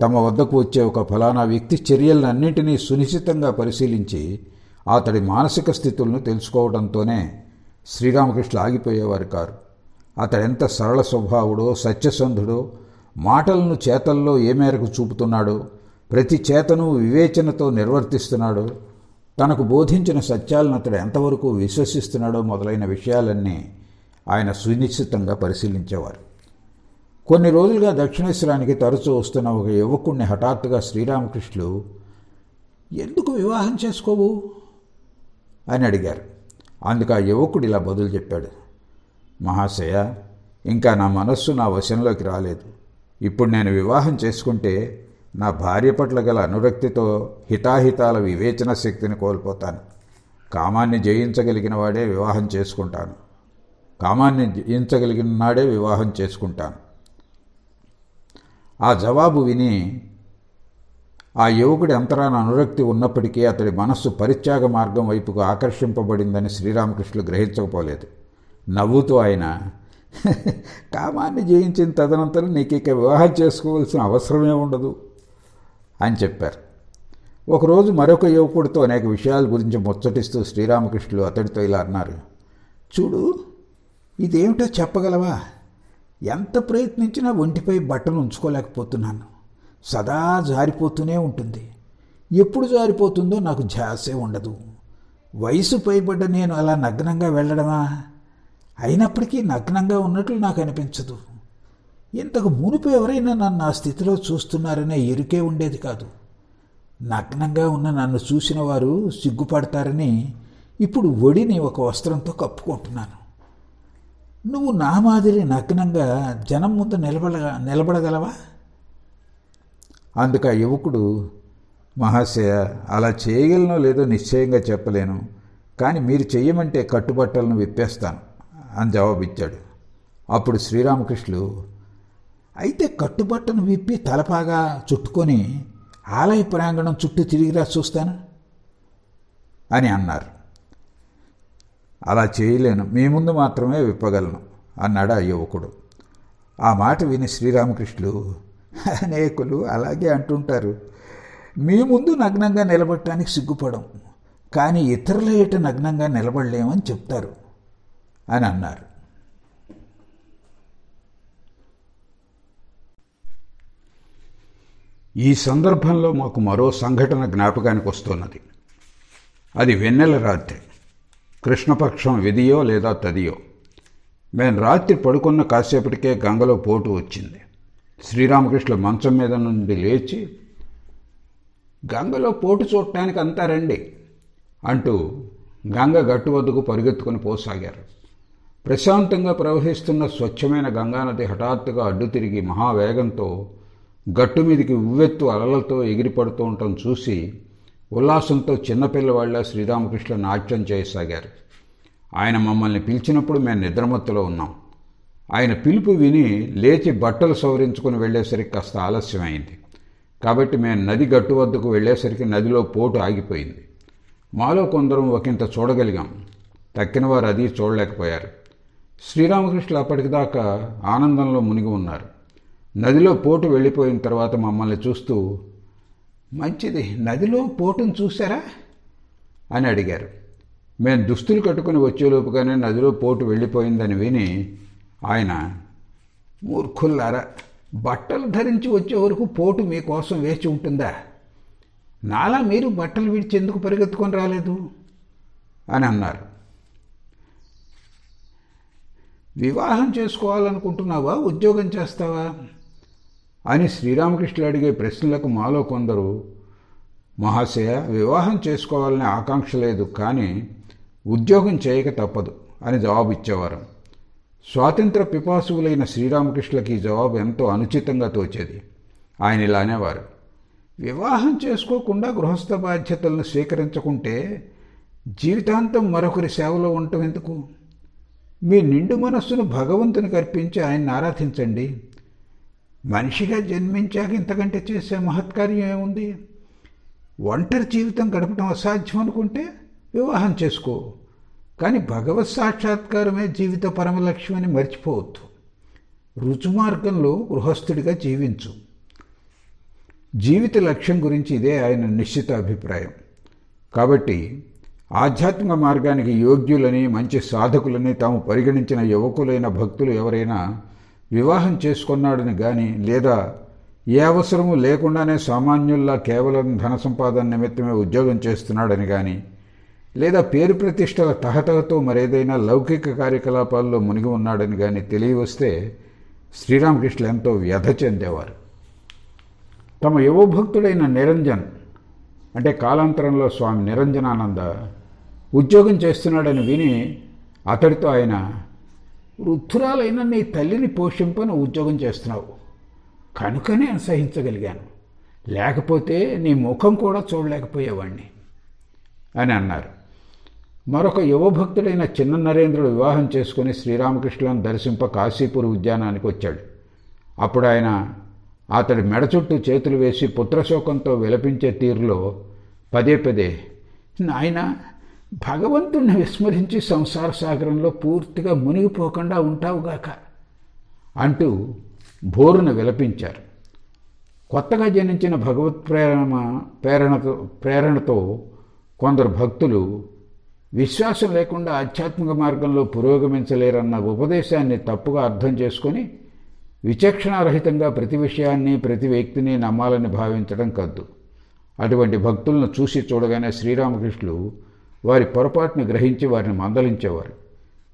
తమ వద్దకు వచ్చే ఒక ఫలానా వ్యక్తి చర్యలన్నింటినీ సునిశ్చితంగా పరిశీలించి అతడి మానసిక స్థితులను తెలుసుకోవడంతోనే శ్రీరామకృష్ణులు ఆగిపోయేవారు కారు. అతడెంత సరళ స్వభావుడో, సత్యసంధుడో, మాటలను చేతల్లో ఏ మేరకు చూపుతున్నాడో, ప్రతి చేతను వివేచనతో నిర్వర్తిస్తున్నాడో, తనకు బోధించిన సత్యాలను అతడు ఎంతవరకు విశ్వసిస్తున్నాడో మొదలైన విషయాలన్నీ ఆయన సునిశ్చితంగా పరిశీలించేవారు. కొన్ని రోజులుగా దక్షిణేశ్వరానికి తరచూ వస్తున్న ఒక యువకుణ్ణి హఠాత్తుగా శ్రీరామకృష్ణులు ఎందుకు వివాహం చేసుకోవు అని అడిగారు. అందుకు ఆ యువకుడు ఇలా బదులు చెప్పాడు. మహాశయ, ఇంకా నా మనస్సు నా వశంలోకి రాలేదు. ఇప్పుడు నేను వివాహం చేసుకుంటే నా భార్య పట్ల గల అనురక్తితో హితాహితాల వివేచన శక్తిని కోల్పోతాను. కామాన్ని జయించగలిగిన వాడే వివాహం చేసుకుంటాను. కామాన్ని జయించగలిగిన నాడే వివాహం చేసుకుంటాను. ఆ జవాబు విని ఆ యువకుడి అంతరాన అనురక్తి ఉన్నప్పటికీ అతడి మనస్సు పరిత్యాగ మార్గం వైపుకు ఆకర్షింపబడిందని శ్రీరామకృష్ణులు గ్రహించకపోలేదు. నవ్వుతూ ఆయన, కామాన్ని జయించిన తదనంతరం నీకు ఇక వివాహం చేసుకోవాల్సిన అవసరమే ఉండదు అని చెప్పారు. ఒకరోజు మరొక యువకుడితో అనేక విషయాల గురించి ముచ్చటిస్తూ శ్రీరామకృష్ణులు అతడితో ఇలా అన్నారు. చూడు, ఇదేమిటో చెప్పగలవా? ఎంత ప్రయత్నించినా ఒంటిపై బట్టలు ఉంచుకోలేకపోతున్నాను. సదా జారిపోతూనే ఉంటుంది. ఎప్పుడు జారిపోతుందో నాకు ధ్యాసే ఉండదు. వయసు పైబడ్డ నేను అలా నగ్నంగా వెళ్ళడమా? అయినప్పటికీ నగ్నంగా ఉన్నట్లు నాకు అనిపించదు. ఇంతకు మునుపు ఎవరైనా నన్ను ఆ స్థితిలో చూస్తున్నారనే ఎరుకే ఉండేది కాదు. నగ్నంగా ఉన్న నన్ను చూసిన వారు సిగ్గుపడతారని ఇప్పుడు ఒడిని ఒక వస్త్రంతో కప్పుకుంటున్నాను. నువ్వు నా మాదిరి నగ్నంగా జనం ముందు నిలబడగలవా? అందుకు ఆ యువకుడు, మహాశయ, అలా చేయగలనో లేదో నిశ్చయంగా చెప్పలేను, కానీ మీరు చెయ్యమంటే కట్టుబట్టలను విప్పేస్తాను అని జవాబిచ్చాడు. అప్పుడు శ్రీరామకృష్ణులు, అయితే కట్టుబట్టను విప్పి తలపాగా చుట్టుకొని ఆలయ ప్రాంగణం చుట్టూ తిరిగిరా చూస్తాను అని అన్నారు. అలా చేయలేను, మీ ముందు మాత్రమే విప్పగలను అన్నాడు ఆ యువకుడు. ఆ మాట విని శ్రీరామకృష్ణులు, అనేకులు అలాగే అంటుంటారు. మీ ముందు నగ్నంగా నిలబడటానికి సిగ్గుపడం, కానీ ఇతరుల ఎట నగ్నంగా నిలబడలేమని చెప్తారు అని అన్నారు. ఈ సందర్భంలో మాకు మరో సంఘటన జ్ఞాపకానికి వస్తున్నది. అది వెన్నెల రాత్రి, కృష్ణపక్షం విధియో లేదా తదియో. మేము రాత్రి పడుకున్న కాసేపటికే గంగలో పోటు వచ్చింది. శ్రీరామకృష్ణుల మంచం మీద నుండి లేచి, గంగలో పోటు చూడటానికి అంతా రండి అంటూ గంగ గట్టు వద్దకు పరుగెత్తుకుని పోసాగారు. ప్రశాంతంగా ప్రవహిస్తున్న స్వచ్ఛమైన గంగానది హఠాత్తుగా అడ్డు తిరిగి మహావేగంతో గట్టు మీదికి ఉవ్వెత్తు అలలతో ఎగిరిపడుతూ ఉండటం చూసి ఉల్లాసంతో చిన్నపిల్లవాళ్ళ శ్రీరామకృష్ణ నాట్యం చేయసాగారు. ఆయన మమ్మల్ని పిలిచినప్పుడు మేము నిద్రమత్తులో ఉన్నాం. ఆయన పిలుపు విని లేచి బట్టలు సవరించుకుని వెళ్ళేసరికి కాస్త ఆలస్యమైంది. కాబట్టి మేము నది గట్టు వద్దకు వెళ్ళేసరికి నదిలో పోటు ఆగిపోయింది. మాలో కొందరం ఒకంత చూడగలిగాం, తక్కిన వారు అది చూడలేకపోయారు. శ్రీరామకృష్ణులు అప్పటిదాకా ఆనందంలో మునిగి ఉన్నారు. నదిలో పోటు వెళ్ళిపోయిన తర్వాత మమ్మల్ని చూస్తూ, మంచిది, నదిలో పోటును చూశారా అని అడిగారు. మేము దుస్తులు కట్టుకుని వచ్చేలోపుగానే నదిలో పోటు వెళ్ళిపోయిందని విని ఆయన, మూర్ఖుల్లారా, బట్టలు ధరించి వచ్చే వరకు పోటు మీకోసం వేచి ఉంటుందా? నాలా మీరు బట్టలు విడిచి ఎందుకు పరిగెత్తుకొని రాలేదు అని అన్నారు. వివాహం చేసుకోవాలనుకుంటున్నావా, ఉద్యోగం చేస్తావా అని శ్రీరామకృష్ణులు అడిగే ప్రశ్నలకు మాలో కొందరు, మహాశయ, వివాహం చేసుకోవాలనే ఆకాంక్ష లేదు, కానీ ఉద్యోగం చేయక తప్పదు అని జవాబు ఇచ్చేవారు. స్వాతంత్ర పిపాసువులైన శ్రీరామకృష్ణులకి ఈ జవాబు ఎంతో అనుచితంగా తోచేది. ఆయన ఇలా అనేవారు, వివాహం చేసుకోకుండా గృహస్థ బాధ్యతలను స్వీకరించకుంటే జీవితాంతం మరొకరి సేవలో ఉండటం ఎందుకు? మీ నిండు మనస్సును భగవంతునికి అర్పించి ఆయన్ని ఆరాధించండి. మనిషిగా జన్మించాక ఇంతకంటే చేసే మహత్కార్యం ఏముంది? ఒంటరి జీవితం గడపడం అసాధ్యం అనుకుంటే వివాహం చేసుకో, కానీ భగవత్ సాక్షాత్కారమే జీవిత పరమ లక్ష్యమని మర్చిపోవద్దు. రుజుమార్గంలో గృహస్థుడిగా జీవించు. జీవిత లక్ష్యం గురించి ఇదే ఆయన నిశ్చిత అభిప్రాయం. కాబట్టి ఆధ్యాత్మిక మార్గానికి యోగ్యులని, మంచి సాధకులని తాము పరిగణించిన యువకులైన భక్తులు ఎవరైనా వివాహం చేసుకున్నాడని కానీ, లేదా ఏ అవసరము లేకుండానే సామాన్యుల్లా కేవలం ధన సంపాదన నిమిత్తమే ఉద్యోగం చేస్తున్నాడని కానీ, లేదా పేరు ప్రతిష్టల తహతహతో మరేదైనా లౌకిక కార్యకలాపాల్లో మునిగి ఉన్నాడని కానీ తెలియవస్తే శ్రీరామకృష్ణులు ఎంతో వ్యధ చెందేవారు. తమ యువభక్తుడైన నిరంజన్, అంటే కాలాంతరంలో స్వామి నిరంజనానంద ఉద్యోగం చేస్తున్నాడని విని అతడితో ఆయన, వృద్ధురాలైన నీ తల్లిని పోషింపను ఉద్యోగం చేస్తున్నావు కనుకనే సహించగలిగాను, లేకపోతే నీ ముఖం కూడా చూడలేకపోయేవాణ్ణి అని అన్నారు. మరొక యువభక్తుడైన చిన్న నరేంద్రుడు వివాహం చేసుకుని శ్రీరామకృష్ణులను దర్శింప కాశీపూర్ ఉద్యానానికి వచ్చాడు. అప్పుడు ఆయన అతడి మెడ చుట్టూ చేతులు వేసి పుత్రశోకంతో విలపించే తీరులో పదే పదే, నాయనా, భగవంతుణ్ణి విస్మరించి సంసార సాగరంలో పూర్తిగా మునిగిపోకుండా ఉంటావుగాక అంటూ బోరున విలపించారు. కొత్తగా జనించిన భగవత్ ప్రేరణతో కొందరు భక్తులు విశ్వాసం లేకుండా ఆధ్యాత్మిక మార్గంలో పురోగమించలేరన్న ఉపదేశాన్ని తప్పుగా అర్థం చేసుకొని విచక్షణారహితంగా ప్రతి విషయాన్ని, ప్రతి వ్యక్తిని నమ్మాలని భావించడం కద్దు. అటువంటి భక్తులను చూసి చూడగానే శ్రీరామకృష్ణులు వారి పొరపాటును గ్రహించి వారిని మందలించేవారు.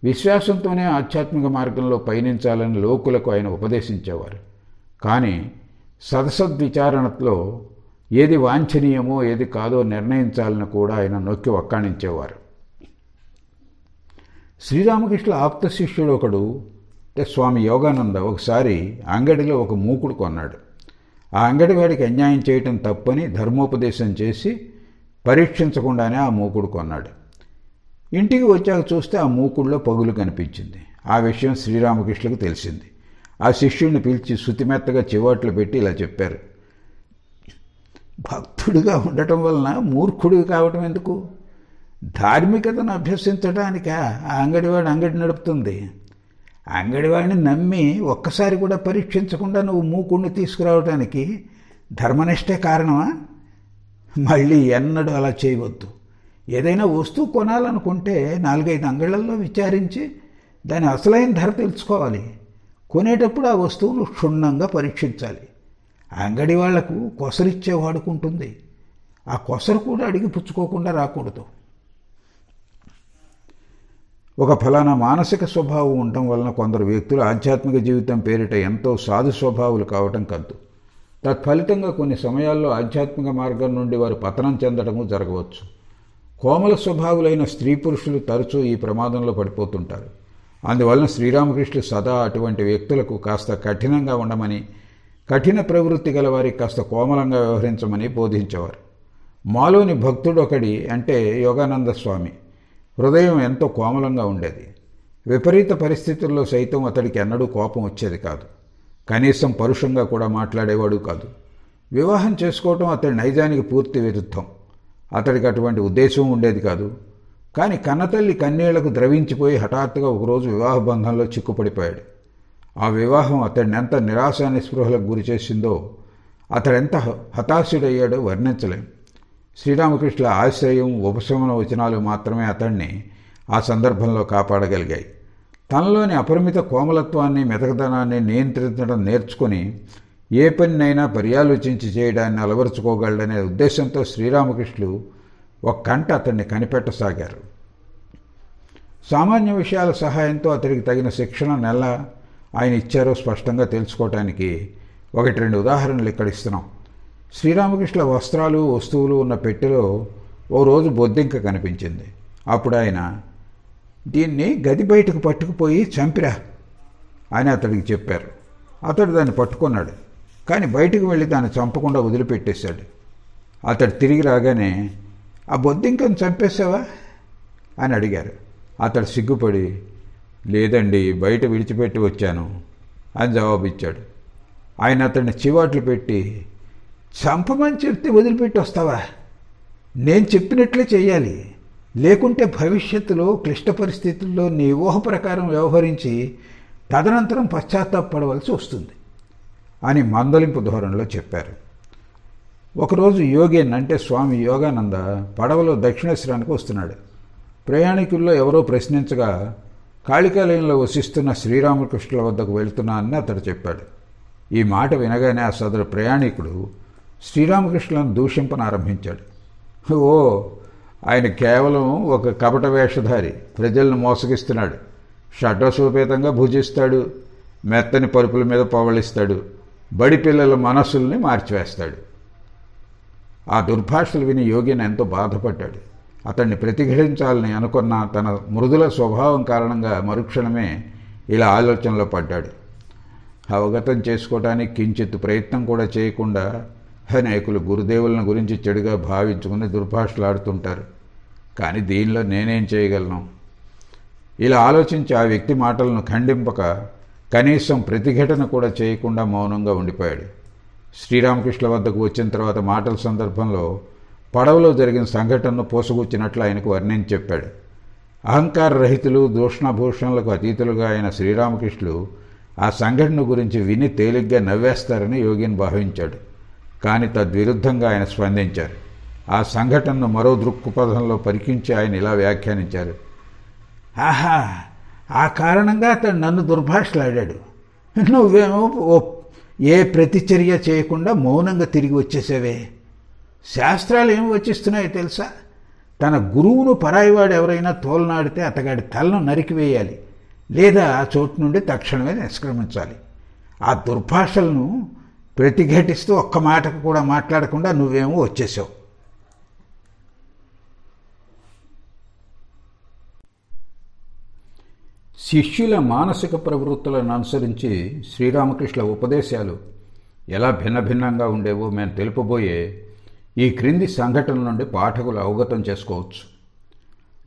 విశ్వాసంతోనే ఆధ్యాత్మిక మార్గంలో పయనించాలని లోకులకు ఆయన ఉపదేశించేవారు. కానీ సదసద్విచారణలో ఏది వాంఛనీయమో ఏది కాదో నిర్ణయించాలని కూడా ఆయన నొక్కి వక్కాణించేవారు. శ్రీరామకృష్ణుల ఆప్త శిష్యుడు ఒకడు, స్వామి యోగానంద, ఒకసారి అంగడిలో ఒక మూకుడు కొన్నాడు. ఆ అంగడివాడికి అన్యాయం చేయటం తప్పని ధర్మోపదేశం చేసి పరీక్షించకుండానే ఆ మూకుడు కొన్నాడు. ఇంటికి వచ్చాక చూస్తే ఆ మూకుడులో పగులు కనిపించింది. ఆ విషయం శ్రీరామకృష్ణులకు తెలిసింది. ఆ శిష్యుడిని పిలిచి శుతిమెత్తగా చివాట్లు పెట్టి ఇలా చెప్పారు, భక్తుడిగా ఉండటం వలన మూర్ఖుడివి కావటం ఎందుకు? ధార్మికతను అభ్యసించడానికా ఆ అంగడివాడు అంగడి నడుపుతుంది? అంగడివాడిని నమ్మి ఒక్కసారి కూడా పరీక్షించకుండా నువ్వు మూకుడిని తీసుకురావడానికి ధర్మనిష్టే కారణమా? మళ్ళీ ఎన్నడూ అలా చేయవద్దు. ఏదైనా వస్తువు కొనాలనుకుంటే 4-5 అంగళ్ళల్లో విచారించి దాని అసలైన ధర తెలుసుకోవాలి. కొనేటప్పుడు ఆ వస్తువును క్షుణ్ణంగా పరీక్షించాలి. అంగడి వాళ్లకు కొసరిచ్చే వాడుకుంటుంది. ఆ కొసరు కూడా అడిగి పుచ్చుకోకుండా రాకూడదు. ఒక ఫలానా మానసిక స్వభావం ఉండటం వలన కొందరు వ్యక్తులు ఆధ్యాత్మిక జీవితం పేరిట ఎంతో సాధు స్వభావులు కావటం కద్దు. తత్ఫలితంగా కొన్ని సమయాల్లో ఆధ్యాత్మిక మార్గం నుండి వారు పతనం చెందడము జరగవచ్చు. కోమల స్వభావులైన స్త్రీ పురుషులు తరచూ ఈ ప్రమాదంలో పడిపోతుంటారు. అందువలన శ్రీరామకృష్ణులు సదా అటువంటి వ్యక్తులకు కాస్త కఠినంగా ఉండమని, కఠిన ప్రవృత్తి గల వారికి కాస్త కోమలంగా వ్యవహరించమని బోధించేవారు. మాలోని భక్తుడు ఒకడి, అంటే యోగానంద స్వామి, హృదయం ఎంతో కోమలంగా ఉండేది. విపరీత పరిస్థితుల్లో సైతం అతడికి ఎన్నడూ కోపం వచ్చేది కాదు. కనీసం పరుషంగా కూడా మాట్లాడేవాడు కాదు. వివాహం చేసుకోవటం అతడి నైజానికి పూర్తి విరుద్ధం. అతడికి అటువంటి ఉద్దేశం ఉండేది కాదు. కానీ కన్నతల్లి కన్నీళ్లకు ద్రవించిపోయి హఠాత్తుగా ఒకరోజు వివాహ బంధంలో చిక్కుపడిపోయాడు. ఆ వివాహం అతడిని ఎంత నిరాశ నిస్పృహలకు గురి చేసిందో, అతడెంత హతాశుడయ్యాడో వర్ణించలేం. శ్రీరామకృష్ణుల ఆశ్రయం, ఉపశమన వచనాలు మాత్రమే అతన్ని ఆ సందర్భంలో కాపాడగలిగాయి. తనలోని అపరిమిత కోమలత్వాన్ని, మెతకదనాన్ని నియంత్రించడం నేర్చుకుని ఏ పనినైనా పర్యాలోచించి చేయడాన్ని అలవరుచుకోగలడనే ఉద్దేశంతో శ్రీరామకృష్ణులు ఒక కంట అతన్ని కనిపెట్టసాగారు. సామాన్య విషయాల సహాయంతో అతడికి తగిన శిక్షణ ఎలా ఆయన ఇచ్చారో స్పష్టంగా తెలుసుకోవటానికి 1-2 ఉదాహరణలు ఇక్కడ ఇస్తున్నాం. శ్రీరామకృష్ణ వస్త్రాలు వస్తువులు ఉన్న పెట్టెలో ఓ రోజు బొద్దింక కనిపించింది. అప్పుడు ఆయన, దీన్ని గది బయటకు పట్టుకుపోయి చంపిరా అని అతడికి చెప్పారు. అతడు దాన్ని పట్టుకున్నాడు, కానీ బయటకు వెళ్ళి దాన్ని చంపకుండా వదిలిపెట్టేశాడు. అతడు తిరిగి రాగానే, ఆ బొద్దింకను చంపేశావా అని అడిగారు. అతడు సిగ్గుపడి, లేదండి, బయట విడిచిపెట్టి వచ్చాను అని జవాబిచ్చాడు. ఆయన అతడిని చివాట్లు పెట్టి, చంపమని చెప్తే వదిలిపెట్టి వస్తావా? నేను చెప్పినట్లే చెయ్యాలి, లేకుంటే భవిష్యత్తులో క్లిష్ట పరిస్థితుల్లో నీ ఊహ ప్రకారం వ్యవహరించి తదనంతరం పశ్చాత్తాపడవలసి వస్తుంది అని మందలింపు ధోరణిలో చెప్పారు. ఒకరోజు యోగేన్ అంటే స్వామి యోగానంద పడవలో దక్షిణేశ్వరానికి వస్తున్నాడు. ప్రయాణికుల్లో ఎవరో ప్రశ్నించగా కాళికాలయంలో వసిస్తున్న శ్రీరామకృష్ణుల వద్దకు వెళ్తున్నానని అతడు చెప్పాడు. ఈ మాట వినగానే ఆ సదరు ప్రయాణికుడు శ్రీరామకృష్ణులను దూషింపనారంభించాడు. ఓ, ఆయన కేవలం ఒక కపట వేషధారి, ప్రజలను మోసగిస్తున్నాడు, షడ్రసోపేతంగా భుజిస్తాడు, మెత్తని పరుపుల మీద పవళిస్తాడు, బడి పిల్లల మనస్సుల్ని మార్చివేస్తాడు. ఆ దుర్భాషలు విని యోగిని ఎంతో బాధపడ్డాడు. అతన్ని ప్రతిఘటించాలని అనుకున్న తన మృదుల స్వభావం కారణంగా మరుక్షణమే ఇలా ఆలోచనలో పడ్డాడు. అవగతం చేసుకోవడానికి కించిత్ ప్రయత్నం కూడా చేయకుండా అనేకులు గురుదేవులను గురించి చెడుగా భావించుకుని దుర్భాషలాడుతుంటారు. కానీ దీనిలో నేనేం చేయగలను? ఇలా ఆలోచించి ఆ వ్యక్తి మాటలను ఖండింపక కనీసం ప్రతిఘటన కూడా చేయకుండా మౌనంగా ఉండిపోయాడు. శ్రీరామకృష్ణ వద్దకు వచ్చిన తర్వాత మాటల సందర్భంలో పడవలో జరిగిన సంఘటనను పోసగుచ్చినట్లు ఆయనకు వర్ణించి చెప్పాడు. అహంకార రహితులు, దూషణభూషణలకు అతీతులుగా అయిన శ్రీరామకృష్ణులు ఆ సంఘటన గురించి విని తేలిగ్గా నవ్వేస్తారని యోగిని భావించాడు. కానీ తద్విరుద్ధంగా ఆయన స్పందించారు. ఆ సంఘటనను మరో దృక్పథంలో పరికించి ఆయన ఇలా వ్యాఖ్యానించారు. ఆహా, ఆ కారణంగా అతడు నన్ను దుర్భాషలాడాడు, నువ్వేమో ఏ ప్రతిచర్య చేయకుండా మౌనంగా తిరిగి వచ్చేసావే. శాస్త్రాలు ఏమి వచ్చిస్తున్నాయో తెలుసా? తన గురువును పరాయివాడు ఎవరైనా తోలనాడితే అతగాడి తలను నరికివేయాలి, లేదా ఆ చోటు నుండి తక్షణమే నిష్క్రమించాలి. ఆ దుర్భాషలను ప్రతిఘటిస్తూ ఒక్క మాటకు కూడా మాట్లాడకుండా నువ్వేమో వచ్చేసావు. శిష్యుల మానసిక ప్రవృత్తులను అనుసరించి శ్రీరామకృష్ణ ఉపదేశాలు ఎలా భిన్నభిన్నంగా ఉండేవో మేము తెలుపబోయే ఈ క్రింది సంఘటన నుండి పాఠకులు అవగతం చేసుకోవచ్చు.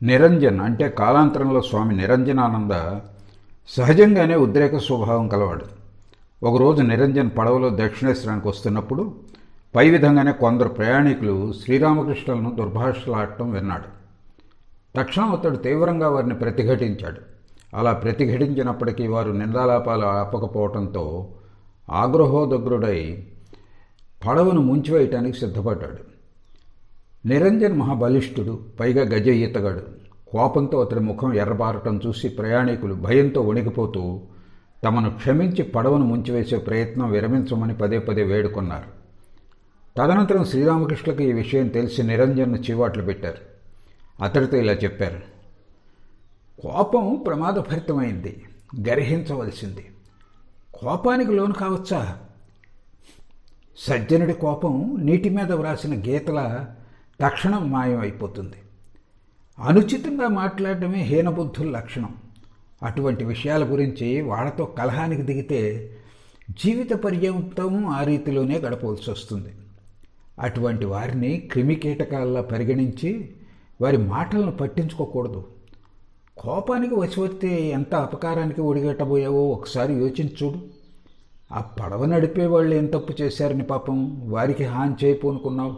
నిరంజన్ అంటే కాలాంతరంలో స్వామి నిరంజనానంద సహజంగానే ఉద్రేక స్వభావం కలవాడు. ఒకరోజు నిరంజన్ పడవలో దక్షిణేశ్వరానికి వస్తున్నప్పుడు పై విధంగానే కొందరు ప్రయాణికులు శ్రీరామకృష్ణులను దుర్భాషలాడటం విన్నాడు. తక్షణం అతడు తీవ్రంగా వారిని ప్రతిఘటించాడు. అలా ప్రతిఘటించినప్పటికీ వారు నిందాలాపాలు ఆపకపోవడంతో ఆగ్రహోదగ్రుడై పడవను ముంచివేయటానికి సిద్ధపడ్డాడు. నిరంజన్ మహాబలిష్ఠుడు, పైగా గజ ఈతగాడు. కోపంతో అతడి ముఖం ఎర్రబారటం చూసి ప్రయాణికులు భయంతో వణికిపోతూ తమను క్షమించి పడవను ముంచివేసే ప్రయత్నం విరమించమని పదే పదే వేడుకున్నారు. తదనంతరం శ్రీరామకృష్ణులకు ఈ విషయం తెలిసి నిరంజన్ను చీవాట్లు పెట్టారు. అతడితో ఇలా చెప్పారు. కోపం ప్రమాదభరితమైంది, గర్హించవలసింది. కోపానికి లోను కావచ్చా? సజ్జనుడి కోపం నీటి మీద వ్రాసిన గీతల తక్షణం మాయం అయిపోతుంది. అనుచితంగా మాట్లాడటమే హీనబుద్ధుల లక్షణం. అటువంటి విషయాల గురించి వాళ్ళతో కలహానికి దిగితే జీవిత పర్యంతం ఆ రీతిలోనే గడపవలసి వస్తుంది. అటువంటి వారిని క్రిమికీటకాల్లో పరిగణించి వారి మాటలను పట్టించుకోకూడదు. కోపానికి వశవర్తి ఎంత అపకారానికి ఒడిగట్టబోయావో ఒకసారి యోచించుడు. ఆ పడవ నడిపే వాళ్ళు ఏం తప్పు చేశారని పాపం వారికి హాని చేయపోనుకున్నావు.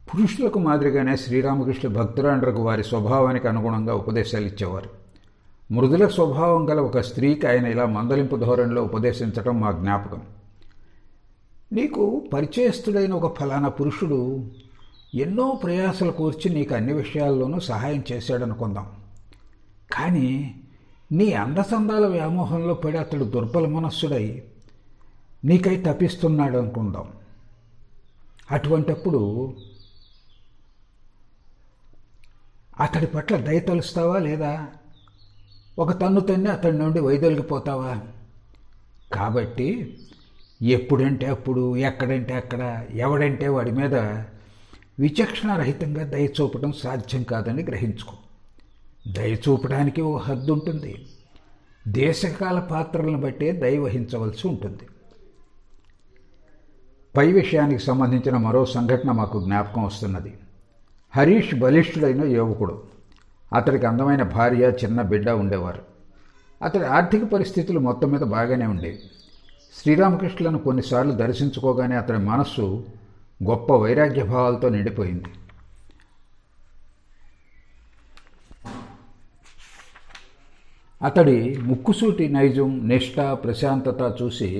పురుషులకు మాదిరిగానే శ్రీరామకృష్ణ భక్తురాండ్రకు వారి స్వభావానికి అనుగుణంగా ఉపదేశాలు ఇచ్చేవారు. మృదుల స్వభావం గల ఒక స్త్రీకి ఆయన ఇలా మందలింపు ధోరణిలో ఉపదేశించడం మా జ్ఞాపకం. నీకు పరిచయస్తుడైన ఒక ఫలానా పురుషుడు ఎన్నో ప్రయాసలు కూర్చి నీకు అన్ని విషయాల్లోనూ సహాయం చేశాడనుకుందాం. కానీ నీ అందచందాల వ్యామోహంలో పడి అతడు దుర్బల మనస్సుడై నీకై తపిస్తున్నాడు అనుకుందాం. అటువంటప్పుడు అతడి పట్ల దయ తలుస్తావా లేదా? ఒక తన్ను తన్ని అతడి నుండి వైదొలిగిపోతావా? కాబట్టి ఎప్పుడంటే అప్పుడు, ఎక్కడంటే అక్కడ, ఎవడంటే వాడి మీద విచక్షణారహితంగా దయ చూపడం సాధ్యం కాదని గ్రహించుకో. దయ చూపడానికి ఓ హద్దు ఉంటుంది. దేశకాల పాత్రలను బట్టే దయ వహించవలసి ఉంటుంది. పై విషయానికి సంబంధించిన మరో సంఘటన మాకు జ్ఞాపకం వస్తున్నది. హరీష్ బలిష్ఠుడైన యువకుడు. అతడికి అందమైన భార్య, చిన్న బిడ్డ ఉండేవారు. అతడి ఆర్థిక పరిస్థితులు మొత్తం మీద బాగానే ఉండేవి. శ్రీరామకృష్ణులను కొన్నిసార్లు దర్శించుకోగానే అతడి మనస్సు గొప్ప వైరాగ్య భావాలతో నిండిపోయింది. అతడి ముక్కుసూటి నైజం, నిష్ఠ, ప్రశాంతత చూసి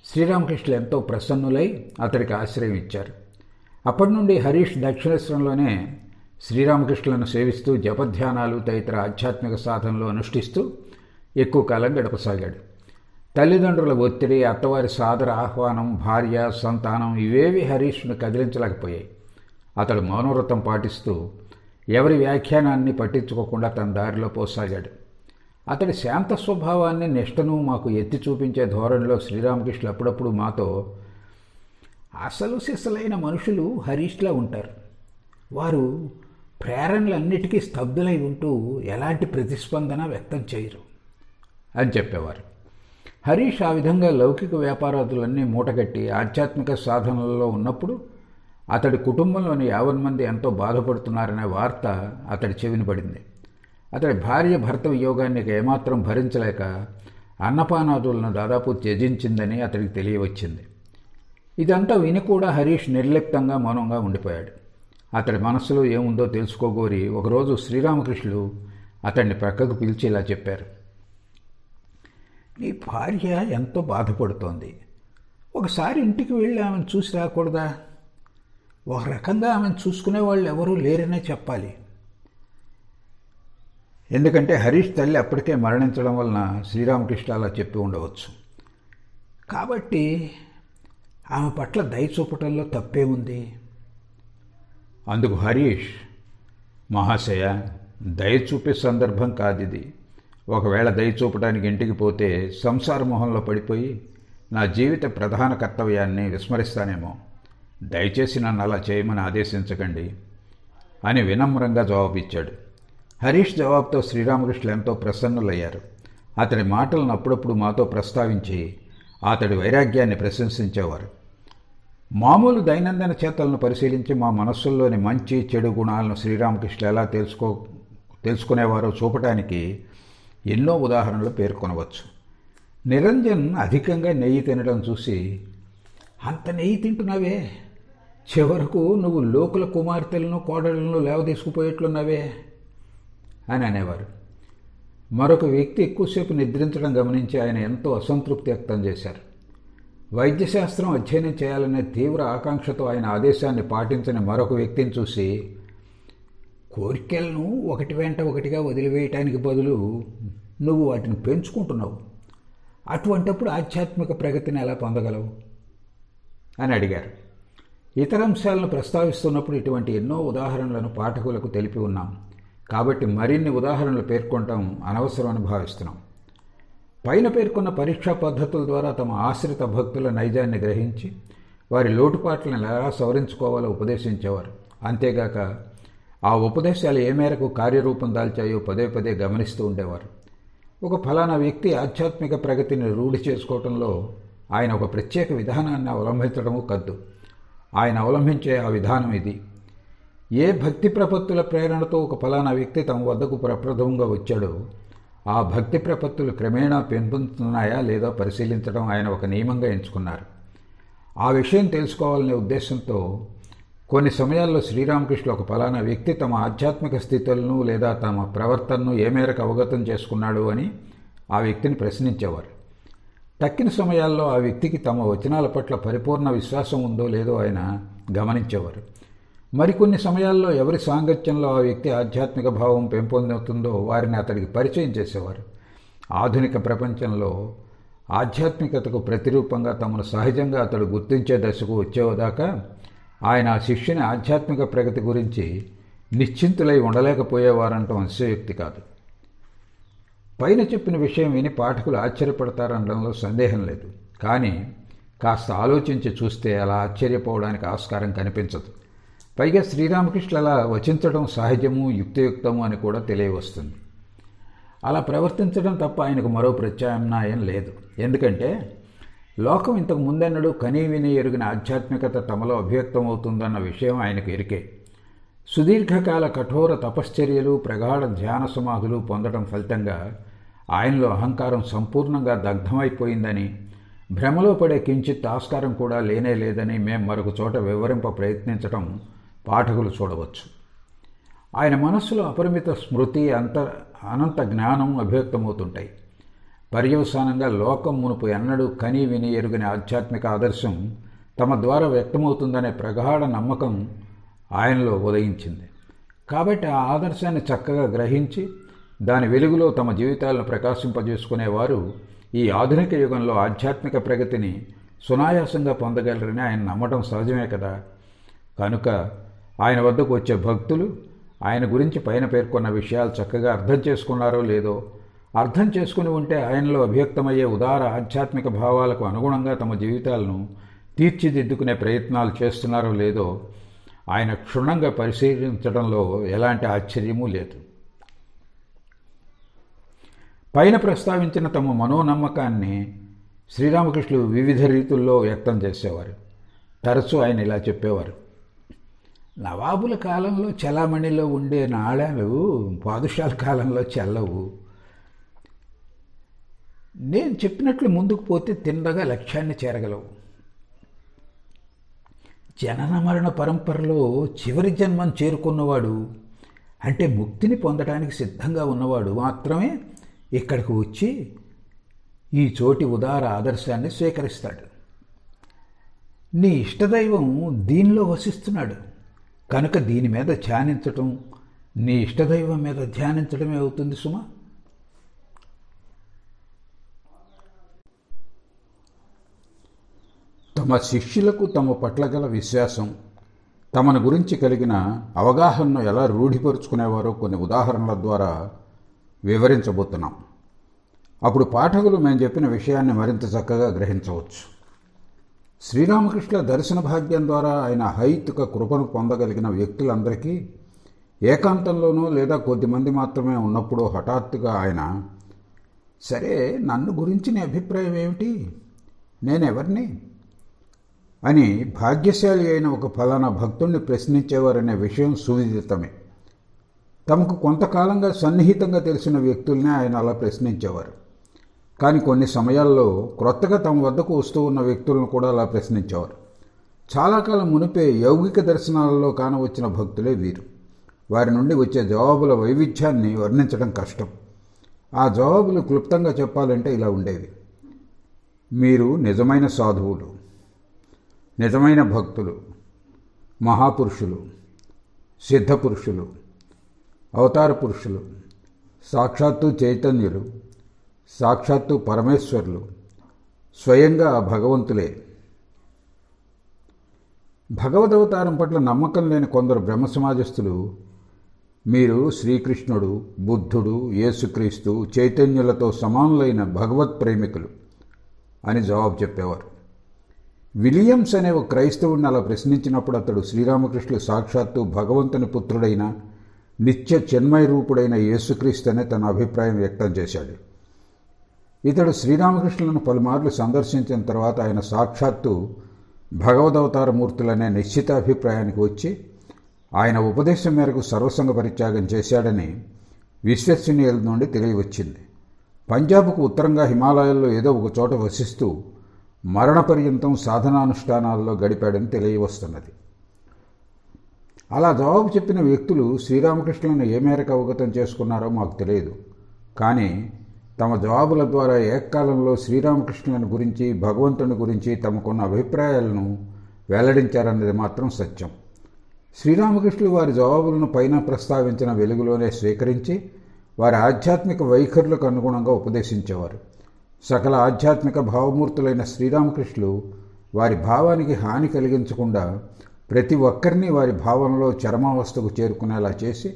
శ్రీరామకృష్ణులు ఎంతో ప్రసన్నులై అతడికి ఆశ్రయం ఇచ్చారు. అప్పటి నుండి హరీష్ దక్షిణేశ్వరంలోనే శ్రీరామకృష్ణులను సేవిస్తూ జపధ్యానాలు తదితర ఆధ్యాత్మిక సాధనలు అనుష్ఠిస్తూ ఎక్కువ కాలం గడపసాగాడు. తల్లిదండ్రుల ఒత్తిడి, అత్తవారి సాదర ఆహ్వానం, భార్య, సంతానం ఇవేవి హరీష్ను కదిలించలేకపోయాయి. అతడు మౌనవ్రతం పాటిస్తూ ఎవరి వ్యాఖ్యానాన్ని పట్టించుకోకుండా తన దారిలో పోసాగాడు. అతడి శాంత స్వభావాన్ని, నిష్టను మాకు ఎత్తి చూపించే ధోరణిలో శ్రీరామకృష్ణులు అప్పుడప్పుడు మాతో, అసలు సిసలైన మనుషులు హరీష్లా ఉంటారు. వారు ప్రేరణలన్నిటికీ స్తబ్దులై ఉంటూ ఎలాంటి ప్రతిస్పందన వ్యక్తం చేయరు అని చెప్పేవారు. హరీష్ ఆ విధంగా లౌకిక వ్యాపారాదులన్నీ మూటగట్టి ఆధ్యాత్మిక సాధనలలో ఉన్నప్పుడు అతడి కుటుంబంలోని 50 మంది ఎంతో బాధపడుతున్నారనే వార్త అతడి చెవిని పడింది. అతడి భార్య భర్త వియోగాన్ని ఏమాత్రం భరించలేక అన్నపానాదులను దాదాపు త్యజించిందని అతడికి తెలియవచ్చింది. ఇదంతా విని కూడా హరీష్ నిర్లిప్తంగా మౌనంగా ఉండిపోయాడు. అతడి మనస్సులో ఏముందో తెలుసుకోగోరి ఒకరోజు శ్రీరామకృష్ణులు అతడిని ప్రక్కకు పిలిచి ఇలా చెప్పారు. నీ భార్య ఎంతో బాధపడుతోంది. ఒకసారి ఇంటికి వెళ్ళి ఆమెను చూసి రాకూడదా? ఒక రకంగా ఆమెను చూసుకునే వాళ్ళు ఎవరూ లేరనే చెప్పాలి. ఎందుకంటే హరీష్ తల్లి అప్పటికే మరణించడం వలన శ్రీరామకృష్ణ అలా చెప్పి ఉండవచ్చు. కాబట్టి ఆమె పట్ల దయ చూపటంలో తప్పే ఉంది. అందుకు హరీష్, మహాశయ, దయ చూపే సందర్భం కాదిది. ఒకవేళ దయ చూపడానికి ఇంటికి పోతే సంసార మొహంలో పడిపోయి నా జీవిత ప్రధాన కర్తవ్యాన్ని విస్మరిస్తానేమో. దయచేసి నన్ను అలా చేయమని ఆదేశించకండి అని వినమ్రంగా జవాబిచ్చాడు. హరీష్ జవాబుతో శ్రీరామకృష్ణులు ఎంతో ప్రసన్నులయ్యారు. అతడి మాటలను అప్పుడప్పుడు మాతో ప్రస్తావించి అతడి వైరాగ్యాన్ని ప్రశంసించేవారు. మామూలు దైనందిన చేతలను పరిశీలించి మా మనస్సుల్లోని మంచి చెడు గుణాలను శ్రీరామకృష్ణులు ఎలా తెలుసుకునేవారో చూపటానికి ఎన్నో ఉదాహరణలు పేర్కొనవచ్చు. నిరంజన్ అధికంగా నెయ్యి తినడం చూసి, అంత నెయ్యి తింటున్నావే, చివరకు నువ్వు లోకుల కుమార్తెలను కోడళ్లను లేవదీసుకుపోయేట్లున్నావే అని అనేవారు. మరొక వ్యక్తి ఎక్కువసేపు నిద్రించడం గమనించి ఆయన ఎంతో అసంతృప్తి వ్యక్తం చేశారు. వైద్యశాస్త్రం అధ్యయనం చేయాలనే తీవ్ర ఆకాంక్షతో ఆయన ఆదేశాన్ని పాటించని మరొక వ్యక్తిని చూసి, కోరికలను ఒకటి వెంట ఒకటిగా వదిలివేయటానికి బదులు నువ్వు వాటిని పెంచుకుంటున్నావు. అటువంటప్పుడు ఆధ్యాత్మిక ప్రగతిని ఎలా పొందగలవు అని అడిగారు. ఇతర అంశాలను ప్రస్తావిస్తున్నప్పుడు ఇటువంటి ఎన్నో ఉదాహరణలను పాఠకులకు తెలిపి ఉన్నాం. కాబట్టి మరిన్ని ఉదాహరణలు పేర్కొనటం అనవసరమని భావిస్తున్నాం. పైన పేర్కొన్న పరీక్షా పద్ధతుల ద్వారా తమ ఆశ్రిత భక్తుల నైజాన్ని గ్రహించి వారి లోటుపాట్లను ఎలా సవరించుకోవాలో ఉపదేశించేవారు. అంతేగాక ఆ ఉపదేశాలు ఏ మేరకు కార్యరూపం దాల్చాయో పదే పదే గమనిస్తూ ఉండేవారు. ఒక ఫలానా వ్యక్తి ఆధ్యాత్మిక ప్రగతిని రూఢి చేసుకోవటంలో ఆయన ఒక ప్రత్యేక విధానాన్ని అవలంబించడము కద్దు. ఆయన అవలంబించే ఆ విధానం ఇది. ఏ భక్తి ప్రపత్తుల ప్రేరణతో ఒక ఫలానా వ్యక్తి తమ వద్దకు ప్రప్రథమంగా వచ్చాడో ఆ భక్తి ప్రపత్తులు క్రమేణా పెంపొందుతున్నాయా లేదా పరిశీలించడం ఆయన ఒక నియమంగా ఎంచుకున్నారు. ఆ విషయం తెలుసుకోవాలనే ఉద్దేశంతో కొన్ని సమయాల్లో శ్రీరామకృష్ణులు ఒక ఫలానా వ్యక్తి తమ ఆధ్యాత్మిక స్థితులను లేదా తమ ప్రవర్తనను ఏ మేరకు అవగతం చేసుకున్నాడు అని ఆ వ్యక్తిని ప్రశ్నించేవారు. తక్కిన సమయాల్లో ఆ వ్యక్తికి తమ వచనాల పట్ల పరిపూర్ణ విశ్వాసం ఉందో లేదో ఆయన గమనించేవారు. మరికొన్ని సమయాల్లో ఎవరి సాంగత్యంలో ఆ వ్యక్తి ఆధ్యాత్మిక భావం పెంపొందుతుందో వారిని అతడికి పరిచయం చేసేవారు. ఆధునిక ప్రపంచంలో ఆధ్యాత్మికతకు ప్రతిరూపంగా తమను సహజంగా అతడు గుర్తించే దశకు వచ్చేదాకా ఆయన ఆ శిష్యుని ఆధ్యాత్మిక ప్రగతి గురించి నిశ్చింతులై ఉండలేకపోయేవారంటం అతిశయోక్తి కాదు. పైన చెప్పిన విషయం విని పాఠకులు ఆశ్చర్యపడతారనడంలో సందేహం లేదు. కానీ కాస్త ఆలోచించి చూస్తే అలా ఆశ్చర్యపోవడానికి ఆస్కారం కనిపించదు. పైగా శ్రీరామకృష్ణులు అలా వచించడం సహజము, యుక్తియుక్తము అని కూడా తెలియవస్తుంది. అలా ప్రవర్తించడం తప్ప ఆయనకు మరో ప్రత్యామ్నాయం లేదు. ఎందుకంటే లోకం ఇంతకు ముందెన్నడూ కనీ విని ఎరుగిన ఆధ్యాత్మికత తమలో అభివ్యక్తమవుతుందన్న విషయం ఆయనకు ఎరికే. సుదీర్ఘకాల కఠోర తపశ్చర్యలు, ప్రగాఢ ధ్యాన సమాధులు పొందడం ఫలితంగా ఆయనలో అహంకారం సంపూర్ణంగా దగ్ధమైపోయిందని, భ్రమలో పడే కించిత్ ఆస్కారం కూడా లేనే లేదని మేం మరొక చోట వివరింప ప్రయత్నించటం పాఠకులు చూడవచ్చు. ఆయన మనస్సులో అపరిమిత స్మృతి, అనంత జ్ఞానం అభివ్యక్తమవుతుంటాయి. పర్యవసానంగా లోకం మునుపు ఎన్నడూ కనీ విని ఎరుగిన ఆధ్యాత్మిక ఆదర్శం తమ ద్వారా వ్యక్తమవుతుందనే ప్రగాఢ నమ్మకం ఆయనలో ఉదయించింది. కాబట్టి ఆ ఆదర్శాన్ని చక్కగా గ్రహించి దాని వెలుగులో తమ జీవితాలను ప్రకాశింపజేసుకునేవారు ఈ ఆధునిక యుగంలో ఆధ్యాత్మిక ప్రగతిని సునాయాసంగా పొందగలరని ఆయన నమ్మటం సహజమే కదా. కనుక ఆయన వద్దకు వచ్చే భక్తులు ఆయన గురించి పైన పేర్కొన్న విషయాలు చక్కగా అర్థం చేసుకున్నారో లేదో, అర్థం చేసుకుని ఉంటే ఆయనలో అభివ్యక్తమయ్యే ఉదార ఆధ్యాత్మిక భావాలకు అనుగుణంగా తమ జీవితాలను తీర్చిదిద్దుకునే ప్రయత్నాలు చేస్తున్నారో లేదో ఆయన క్షుణ్ణంగా పరిశీలించడంలో ఎలాంటి ఆశ్చర్యమూ లేదు. పైన ప్రస్తావించిన తమ మనోనమ్మకాన్ని శ్రీరామకృష్ణులు వివిధ రీతుల్లో వ్యక్తం చేసేవారు. తరచూ ఆయన ఇలా చెప్పేవారు: నవాబుల కాలంలో చలామణిలో ఉండే నాణాలు పాదుషాల కాలంలో చెల్లవు. నేను చెప్పినట్లు ముందుకు పోతే తిన్నగా లక్ష్యాన్ని చేరగలవు. జనన మరణ పరంపరలో చివరి జన్మం చేరుకున్నవాడు, అంటే ముక్తిని పొందడానికి సిద్ధంగా ఉన్నవాడు మాత్రమే ఇక్కడికి వచ్చి ఈ చోటి ఉదార ఆదర్శాన్ని స్వీకరిస్తాడు. నీ ఇష్టదైవం దీనిలో వసిస్తున్నాడు కనుక దీని మీద ధ్యానించటం నీ ఇష్టదైవం మీద ధ్యానించడమే అవుతుంది సుమా. తమ శిష్యులకు తమ పట్ల గల విశ్వాసం, తమను గురించి కలిగిన అవగాహనను ఎలా రూఢిపరుచుకునేవారో కొన్ని ఉదాహరణల ద్వారా వివరించబోతున్నాం. అప్పుడు పాఠకులు మేము చెప్పిన విషయాన్ని మరింత చక్కగా గ్రహించవచ్చు. శ్రీరామకృష్ణుల దర్శన భాగ్యం ద్వారా ఆయన హైతుక కృపను పొందగలిగిన వ్యక్తులందరికీ ఏకాంతంలోనూ లేదా కొద్దిమంది మాత్రమే ఉన్నప్పుడు హఠాత్తుగా ఆయన, సరే నన్ను గురించి నీ అభిప్రాయం ఏమిటి, నేనెవరిని అని భాగ్యశాలి అయిన ఒక ఫలానా భక్తుణ్ణి ప్రశ్నించేవారనే విషయం సువిదితమే. తమకు కొంతకాలంగా సన్నిహితంగా తెలిసిన వ్యక్తుల్నే ఆయన అలా ప్రశ్నించేవారు. కానీ కొన్ని సమయాల్లో క్రొత్తగా తమ వద్దకు వస్తూ ఉన్న వ్యక్తులను కూడా అలా ప్రశ్నించేవారు. చాలా కాలం మునిపే యౌగిక దర్శనాలలో కానవచ్చిన భక్తులే వీరు. వారి నుండి వచ్చే జవాబుల వైవిధ్యాన్ని వర్ణించడం కష్టం. ఆ జవాబులు క్లుప్తంగా చెప్పాలంటే ఇలా ఉండేవి: మీరు నిజమైన సాధువులు, నిజమైన భక్తులు, మహాపురుషులు, సిద్ధపురుషులు, అవతార పురుషులు, సాక్షాత్తు చైతన్యులు, సాక్షాత్తు పరమేశ్వరులు, స్వయంగా భగవంతులే. భగవదవతారం పట్ల నమ్మకం లేని కొందరు బ్రహ్మ సమాజస్థులు మీరు శ్రీకృష్ణుడు, బుద్ధుడు, యేసుక్రీస్తు, చైతన్యులతో సమానులైన భగవత్ ప్రేమికులు అని జవాబు చెప్పేవారు. విలియమ్స్ అనే ఒక క్రైస్తవుడిని అలా ప్రశ్నించినప్పుడు అతడు శ్రీరామకృష్ణులు సాక్షాత్తు భగవంతుని పుత్రుడైన నిత్య చిన్మయ రూపుడైన యేసుక్రీస్తు అనే తన అభిప్రాయం వ్యక్తం చేశాడు. ఇతడు శ్రీరామకృష్ణులను పలుమార్లు సందర్శించిన తర్వాత ఆయన సాక్షాత్తు భగవదవతార మూర్తులనే నిశ్చిత అభిప్రాయానికి వచ్చి ఆయన ఉపదేశం మేరకు సర్వసంగ పరిత్యాగం చేశాడని విశ్వసనీయుల నుండి తెలియవచ్చింది. పంజాబ్కు ఉత్తరంగా హిమాలయాల్లో ఏదో ఒక చోట వసిస్తూ మరణపర్యంతం సాధనానుష్ఠానాల్లో గడిపాడని తెలియవస్తున్నది. అలా జవాబు చెప్పిన వ్యక్తులు శ్రీరామకృష్ణులను ఏ మేరకు అవగతం చేసుకున్నారో మాకు తెలియదు. కానీ తమ జవాబుల ద్వారా ఏకకాలంలో శ్రీరామకృష్ణులను గురించి, భగవంతుని గురించి తమకున్న అభిప్రాయాలను వెల్లడించారన్నది మాత్రం సత్యం. శ్రీరామకృష్ణులు వారి జవాబులను పైన ప్రస్తావించిన వెలుగులోనే స్వీకరించి వారి ఆధ్యాత్మిక వైఖరులకు అనుగుణంగా ఉపదేశించేవారు. సకల ఆధ్యాత్మిక భావమూర్తులైన శ్రీరామకృష్ణులు వారి భావానికి హాని కలిగించకుండా ప్రతి ఒక్కరిని వారి భావనలో చరమావస్థకు చేరుకునేలా చేసి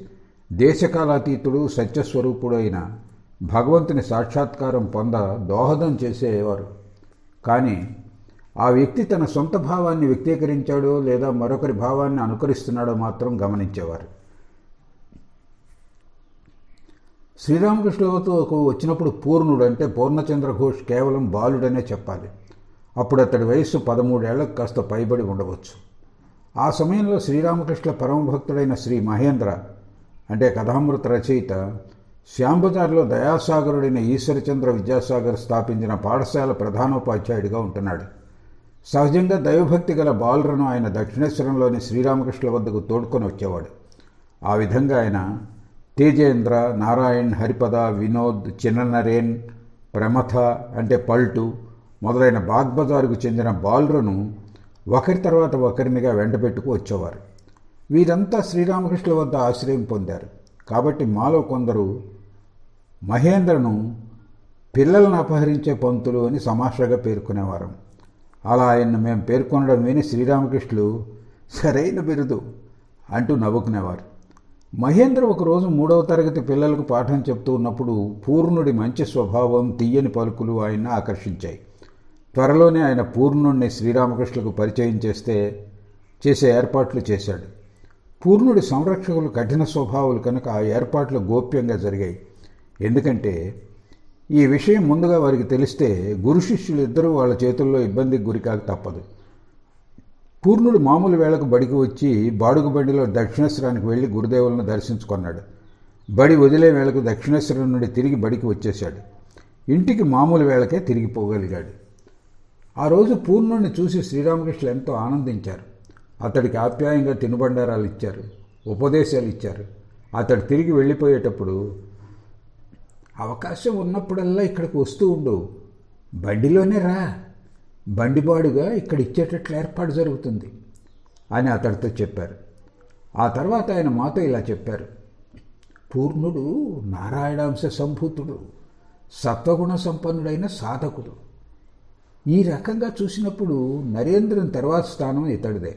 దేశకాలాతీతుడు సత్యస్వరూపుడు అయిన భగవంతుని సాక్షాత్కారం దోహదం చేసేవారు. కానీ ఆ వ్యక్తి తన సొంత భావాన్ని వ్యక్తీకరించాడో లేదా మరొకరి భావాన్ని అనుకరిస్తున్నాడో మాత్రం గమనించేవారు. శ్రీరామకృష్ణులతో వచ్చినప్పుడు పూర్ణుడు అంటే పూర్ణచంద్ర ఘోష్ కేవలం బాలుడనే చెప్పాలి. అప్పుడు అతడి వయస్సు 13 ఏళ్లకు కాస్త పైబడి ఉండవచ్చు. ఆ సమయంలో శ్రీరామకృష్ణ పరమభక్తుడైన శ్రీ మహేంద్ర అంటే కథామృత రచయిత శ్యాంబజార్లో దయాసాగరుడైన ఈశ్వరచంద్ర విద్యాసాగర్ స్థాపించిన పాఠశాల ప్రధానోపాధ్యాయుడిగా ఉంటున్నాడు. సహజంగా దైవభక్తి గల బాలురను ఆయన దక్షిణేశ్వరంలోని శ్రీరామకృష్ణుల వద్దకు తోడుకొని వచ్చేవాడు. ఆ విధంగా ఆయన తేజేంద్ర, నారాయణ్, హరిపద, వినోద్, చిన్ననరేన్, ప్రమథ అంటే పల్టు మొదలైన బాగ్బజారుకు చెందిన బాలురను ఒకరి తర్వాత ఒకరినిగా వెంటబెట్టుకు వచ్చేవారు. వీరంతా శ్రీరామకృష్ణుల వద్ద ఆశ్రయం పొందారు. కాబట్టి మాలో కొందరు మహేంద్రను పిల్లలను అపహరించే పంతులు అని సమాషగా పేర్కొనేవారం. అలా ఆయన్ను మేము పేర్కొనడం విని శ్రీరామకృష్ణులు సరైన బిరుదు అంటూ నవ్వుకునేవారు. మహేంద్ర ఒకరోజు 3వ తరగతి పిల్లలకు పాఠం చెప్తూ ఉన్నప్పుడు పూర్ణుడి మంచి స్వభావం, తీయని పలుకులు ఆయన్ని ఆకర్షించాయి. త్వరలోనే ఆయన పూర్ణుడిని శ్రీరామకృష్ణులకు పరిచయం చేసే ఏర్పాట్లు చేశాడు. పూర్ణుడి సంరక్షకులు కఠిన స్వభావాలు కనుక ఆ ఏర్పాట్లు గోప్యంగా జరిగాయి. ఎందుకంటే ఈ విషయం ముందుగా వారికి తెలిస్తే గురు శిష్యులు ఇద్దరూ వాళ్ళ చేతుల్లో ఇబ్బందికి గురికాక తప్పదు. పూర్ణుడు మామూలు వేళకు బడికి వచ్చి బాడుగు బండిలో దక్షిణేశ్వరానికి వెళ్ళి గురుదేవులను దర్శించుకున్నాడు. బడి వదిలే వేళకు దక్షిణేశ్వరం నుండి తిరిగి బడికి వచ్చేశాడు. ఇంటికి మామూలు వేళకే తిరిగిపోగలిగాడు. ఆ రోజు పూర్ణుడిని చూసి శ్రీరామకృష్ణులు ఎంతో ఆనందించారు. అతడికి ఆప్యాయంగా తినుబండారాలు ఇచ్చారు, ఉపదేశాలు ఇచ్చారు. అతడు తిరిగి వెళ్ళిపోయేటప్పుడు అవకాశం ఉన్నప్పుడల్లా ఇక్కడికి వస్తూ ఉండు, బండిలోనే రా, బండిబాడుగా ఇక్కడ ఇచ్చేటట్లు ఏర్పాటు జరుగుతుంది అని అతడితో చెప్పారు. ఆ తర్వాత ఆయన మాతో ఇలా చెప్పారు: పూర్ణుడు నారాయణాంశ సంభూతుడు, సత్వగుణ సంపన్నుడైన సాధకుడు. ఈ రకంగా చూసినప్పుడు నరేంద్రుని తర్వాత స్థానం ఇతడిదే.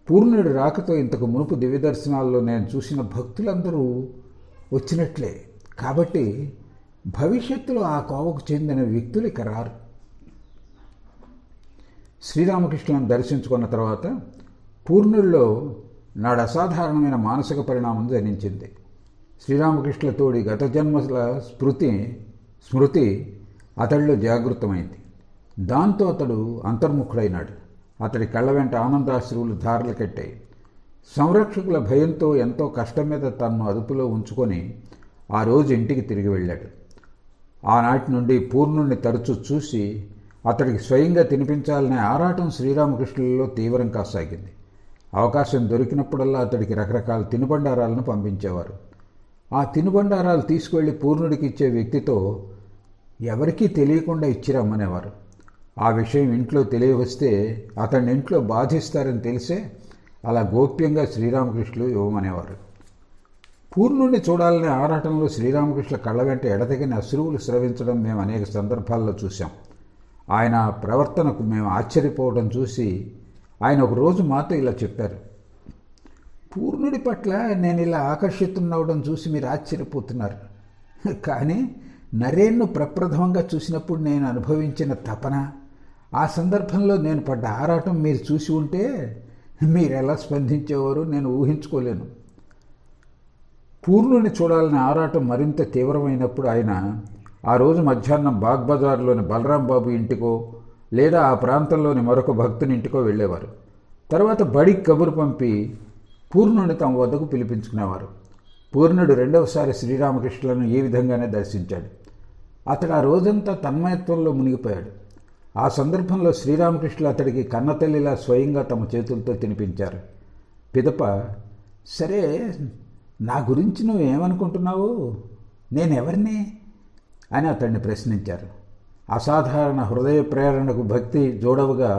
పూర్ణుడి రాకతో ఇంతకు మునుపు దివ్య దర్శనాల్లో నేను చూసిన భక్తులందరూ వచ్చినట్లే. కాబట్టి భవిష్యత్తులో ఆ కోవకు చెందిన వ్యక్తులు ఇక రారు. శ్రీరామకృష్ణులను దర్శించుకున్న తర్వాత పూర్ణుల్లో నాడు అసాధారణమైన మానసిక పరిణామం జనించింది. శ్రీరామకృష్ణులతోడి గత జన్మల స్మృతి అతడిలో జాగృతమైంది. దాంతో అతడు అంతర్ముఖుడైనాడు. అతడి కళ్ళ వెంట ఆనందాశ్రువులు ధారలు కట్టాయి. సంరక్షకుల భయంతో ఎంతో కష్టం మీద తన్ను అదుపులో ఉంచుకొని ఆ రోజు ఇంటికి తిరిగి వెళ్ళాడు. ఆనాటి నుండి పూర్ణుడిని తరచూ చూసి అతడికి స్వయంగా తినిపించాలనే ఆరాటం శ్రీరామకృష్ణులలో తీవ్రం కాసాగింది. అవకాశం దొరికినప్పుడల్లా అతడికి రకరకాల తినుబండారాలను పంపించేవారు. ఆ తినుబండారాలు తీసుకువెళ్ళి పూర్ణుడికి ఇచ్చే వ్యక్తితో ఎవరికీ తెలియకుండా ఇచ్చిరమ్మనేవారు. ఆ విషయం ఇంట్లో తెలియవస్తే అతన్ని ఇంట్లో బాధిస్తారని తెలిసే అలా గోప్యంగా శ్రీరామకృష్ణులు ఇవ్వమనేవారు. పూర్ణుడిని చూడాలనే ఆరాటంలో శ్రీరామకృష్ణ కళ్ళ వెంట ఎడతెగని అశ్రువులు స్రవించడం మేము అనేక సందర్భాల్లో చూశాం. ఆయన ప్రవర్తనకు మేము ఆశ్చర్యపోవడం చూసి ఆయన ఒకరోజు మాతో ఇలా చెప్పారు: పూర్ణుడి పట్ల నేను ఇలా ఆకర్షితున్నవడం చూసి మీరు ఆశ్చర్యపోతున్నారు, కానీ నరేన్ను ప్రప్రథమంగా చూసినప్పుడు నేను అనుభవించిన తపన, ఆ సందర్భంలో నేను పడ్డ ఆరాటం మీరు చూసి ఉంటే మీరు ఎలా స్పందించేవారో నేను ఊహించుకోలేను. పూర్ణుని చూడాలని ఆరాటం మరింత తీవ్రమైనప్పుడు ఆయన ఆ రోజు మధ్యాహ్నం బాగ్బజార్లోని బలరాం బాబు ఇంటికో లేదా ఆ ప్రాంతంలోని మరొక భక్తుని ఇంటికో వెళ్ళేవారు. తర్వాత బడికి కబురు పంపి పూర్ణుని తమ వద్దకు పిలిపించుకునేవారు. పూర్ణుడు రెండవసారి శ్రీరామకృష్ణులను ఈ విధంగానే దర్శించాడు. అతడు ఆ రోజంతా తన్మయత్వంలో మునిగిపోయాడు. ఆ సందర్భంలో శ్రీరామకృష్ణులు అతడికి కన్నతల్లిలా స్వయంగా తమ చేతులతో తినిపించారు. పిదప, సరే, నా గురించి నువ్వేమనుకుంటున్నావు, నేనెవరిని అని అతడిని ప్రశ్నించారు. అసాధారణ హృదయ ప్రేరణకు భక్తి జోడవుగా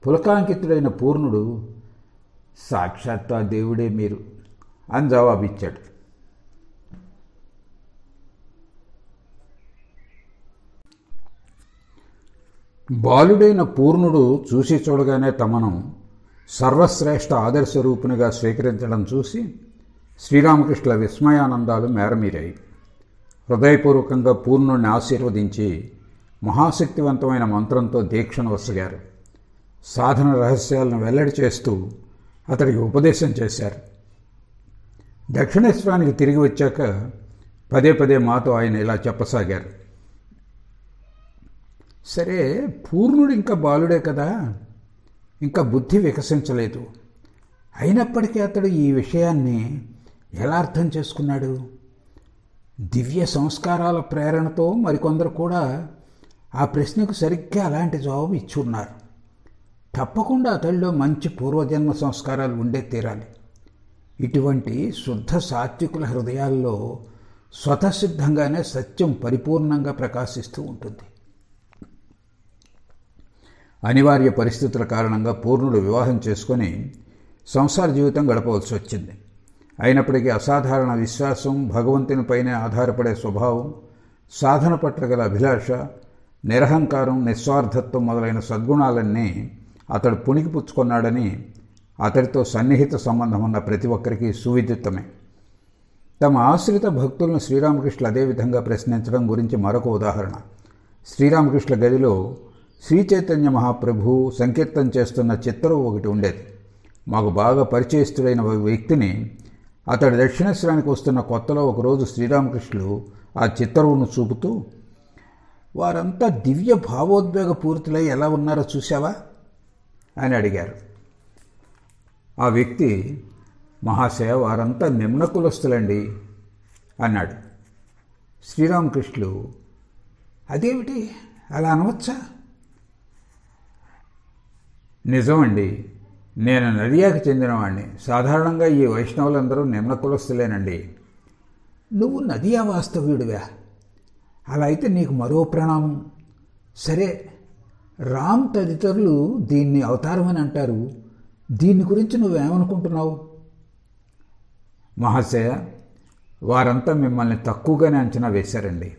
పులకాంకితుడైన పూర్ణుడు, సాక్షాత్తు ఆ దేవుడే మీరు అని జవాబిచ్చాడు. బాలుడైన పూర్ణుడు చూసి చూడగానే తమను సర్వశ్రేష్ఠ ఆదర్శ రూపునిగా స్వీకరించడం చూసి శ్రీరామకృష్ణుల విస్మయానందాలు మేరమీరాయి. హృదయపూర్వకంగా పూర్ణుణ్ణి ఆశీర్వదించి మహాశక్తివంతమైన మంత్రంతో దీక్షను వసగారు. సాధన రహస్యాలను వెల్లడి చేస్తూ అతడికి ఉపదేశం చేశారు. దక్షిణేశ్వరానికి తిరిగి వచ్చాక పదే పదే మాతో ఆయన ఇలా చెప్పసాగారు. సరే, పూర్ణుడు ఇంకా బాలుడే కదా, ఇంకా బుద్ధి వికసించలేదు. అయినప్పటికీ అతడు ఈ విషయాన్ని ఎలా అర్థం చేసుకున్నాడు? దివ్య సంస్కారాల ప్రేరణతో మరికొందరు కూడా ఆ ప్రశ్నకు సరిగ్గా అలాంటి జవాబు ఇచ్చి ఉన్నారు. తప్పకుండా అతడిలో మంచి పూర్వజన్మ సంస్కారాలు ఉండే తీరాలి. ఇటువంటి శుద్ధ సాత్వికుల హృదయాల్లో స్వతసిద్ధంగానే సత్యం పరిపూర్ణంగా ప్రకాశిస్తూ ఉంటుంది. అనివార్య పరిస్థితుల కారణంగా పూర్ణుడు వివాహం చేసుకొని సంసార జీవితం గడపవలసి వచ్చింది. అయినప్పటికీ అసాధారణ విశ్వాసం, భగవంతునిపైనే ఆధారపడే స్వభావం, సాధన పట్ల గల అభిలాష, నిరహంకారం, నిస్వార్థత్వం మొదలైన సద్గుణాలన్నీ అతడు పుణికిపుచ్చుకున్నాడని అతడితో సన్నిహిత సంబంధం ఉన్న ప్రతి ఒక్కరికి సువిదిత్తమే. తమ ఆశ్రిత భక్తులను శ్రీరామకృష్ణులు అదేవిధంగా ప్రశ్నించడం గురించి మరొక ఉదాహరణ. శ్రీరామకృష్ణుల గదిలో శ్రీ చైతన్య మహాప్రభు సంకీర్తన చేస్తున్న చిత్తరువు ఒకటి ఉండేది. మాకు బాగా పరిచయస్తుడైన వ్యక్తిని అతడు దక్షిణేశ్వరానికి వస్తున్న కొత్తలో ఒకరోజు శ్రీరామకృష్ణులు ఆ చిత్తరువును చూపుతూ, వారంతా దివ్య భావోద్వేగ పూరితులై ఎలా ఉన్నారో చూశావా అని అడిగారు. ఆ వ్యక్తి, మహాశయ, వారంతా నిమ్న కులస్తులండి అన్నాడు. శ్రీరామకృష్ణులు, అదేమిటి, అలా అనవచ్చా? నిజమండి, నేను నదియాకి చెందినవాడిని. సాధారణంగా ఈ వైష్ణవులందరూ నిమ్న కులస్తులేనండి. నువ్వు నదియా వాస్తవ్యుడివా? అలా అయితే నీకు మరో ప్రణామం. సరే, రామ్ తదితరులు దీన్ని అవతారమని అంటారు. దీని గురించి నువ్వేమనుకుంటున్నావు? మహాశయ, వారంతా మిమ్మల్ని తక్కువగానే అంచనా వేశారండి.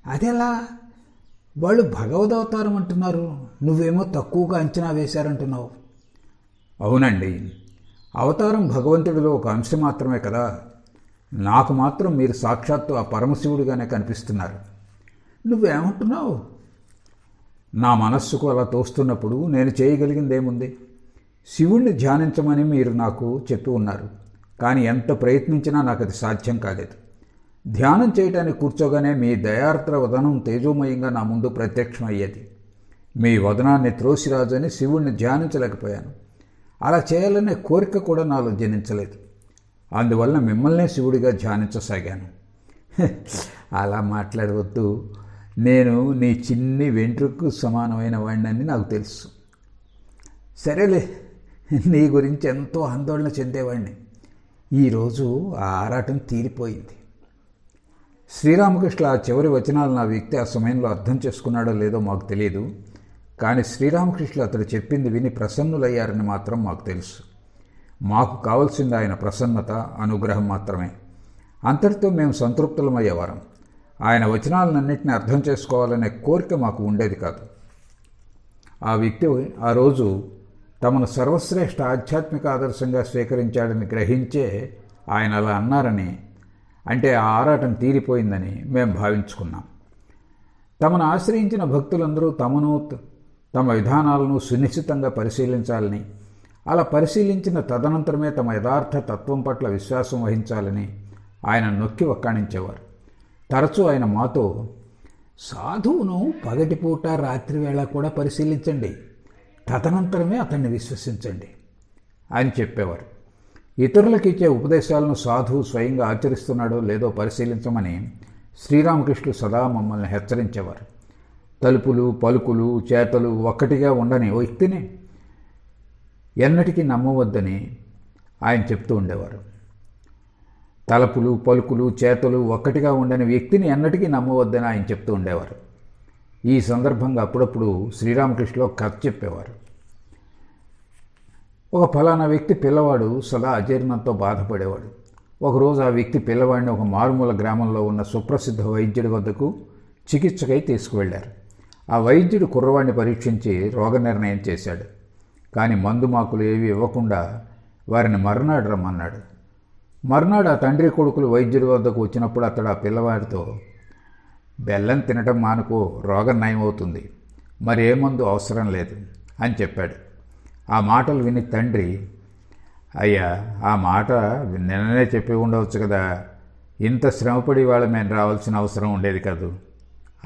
అదెలా? వాళ్ళు భగవదవతారం అంటున్నారు, నువ్వేమో తక్కువగా అంచనా వేశారంటున్నావు. అవునండి, అవతారం భగవంతుడిలో ఒక అంశం మాత్రమే కదా. నాకు మాత్రం మీరు సాక్షాత్తు ఆ పరమశివుడిగానే కనిపిస్తున్నారు. నువ్వేమంటున్నావు? నా మనస్సుకు అలా తోస్తున్నప్పుడు నేను చేయగలిగిందేముంది? శివుణ్ణి ధ్యానించమని మీరు నాకు చెప్పి ఉన్నారు, కానీ ఎంత ప్రయత్నించినా నాకు అది సాధ్యం కాలేదు. ధ్యానం చేయడానికి కూర్చోగానే మీ దయార్ద్ర వదనం తేజోమయంగా నా ముందు ప్రత్యక్షమయ్యేది. మీ వదనాన్ని త్రోసిరాజని శివుణ్ణి ధ్యానించలేకపోయాను. అలా చేయాలనే కోరిక కూడా నాలో జనించలేదు. అందువల్ల మిమ్మల్నే శివుడిగా ధ్యానించసాగాను. అలా మాట్లాడవద్దు. నేను నీ చిన్ని వెంట్రుకు సమానమైన వాడినని నాకు తెలుసు. సరేలే, నీ గురించి ఎంతో ఆందోళన చెందేవాడిని. ఈరోజు ఆ ఆరాటం తీరిపోయింది. శ్రీరామకృష్ణ ఆ చివరి వచనాలు నా వ్యక్తి ఆ సమయంలో అర్థం చేసుకున్నాడో లేదో మాకు తెలియదు. కానీ శ్రీరామకృష్ణులు అతడు చెప్పింది విని ప్రసన్నులయ్యారని మాత్రం మాకు తెలుసు. మాకు కావాల్సింది ఆయన ప్రసన్నత, అనుగ్రహం మాత్రమే. అంతటితో మేము సంతృప్తులమయ్యేవారం. ఆయన వచనాలన్నింటినీ అర్థం చేసుకోవాలనే కోరిక మాకు ఉండేది కాదు. ఆ వ్యక్తి ఆ రోజు తమను సర్వశ్రేష్ఠ ఆధ్యాత్మిక ఆదర్శంగా స్వీకరించాడని గ్రహించే ఆయన అలా అన్నారని, అంటే ఆ ఆరాటం తీరిపోయిందని మేము భావించుకున్నాం. తమను ఆశ్రయించిన భక్తులందరూ తమ విధానాలను సునిశ్చితంగా పరిశీలించాలని, అలా పరిశీలించిన తదనంతరమే తమ యథార్థ తత్వం పట్ల విశ్వాసం వహించాలని ఆయన నొక్కి వక్కాణించేవారు. తరచూ ఆయన మాతో, సాధువును పగటిపూట రాత్రివేళ కూడా పరిశీలించండి, తదనంతరమే అతన్ని విశ్వసించండి అని చెప్పేవారు. ఇతరులకు ఇచ్చే ఉపదేశాలను సాధువు స్వయంగా ఆచరిస్తున్నాడో లేదో పరిశీలించమని శ్రీరామకృష్ణులు సదా మమ్మల్ని హెచ్చరించేవారు. తలుపులు, పలుకులు, చేతలు ఒక్కటిగా ఉండని ఓ వ్యక్తిని ఎన్నటికీ నమ్మవద్దని ఆయన చెప్తూ ఉండేవారు. తలుపులు, పలుకులు, చేతలు ఒక్కటిగా ఉండని వ్యక్తిని ఎన్నటికీ నమ్మవద్దని ఆయన చెప్తూ ఉండేవారు. ఈ సందర్భంగా అప్పుడప్పుడు శ్రీరామకృష్ణులు కథ చెప్పేవారు. ఒక ఫలానా వ్యక్తి పిల్లవాడు సదా అజీర్ణంతో బాధపడేవాడు. ఒకరోజు ఆ వ్యక్తి పిల్లవాడిని ఒక మారుమూల గ్రామంలో ఉన్న సుప్రసిద్ధ వైద్యుడి వద్దకు చికిత్సకై తీసుకువెళ్లారు. ఆ వైద్యుడు కుర్రవాడిని పరీక్షించి రోగ నిర్ణయం చేశాడు. కానీ మందు మాకులు ఏవి ఇవ్వకుండా వారిని మర్నాడు రమ్మన్నాడు. మర్నాడు ఆ తండ్రి కొడుకులు వైద్యుడి వద్దకు వచ్చినప్పుడు అతడు ఆ పిల్లవాడితో, బెల్లం తినటం మానుకో, రోగం నయమవుతుంది, మరే మందు అవసరం లేదు అని చెప్పాడు. ఆ మాటలు విని తండ్రి, అయ్యా, ఆ మాట నిన్ననే చెప్పి ఉండవచ్చు కదా, ఇంత శ్రమపడి వాళ్ళ మేము రావాల్సిన అవసరం ఉండేది కాదు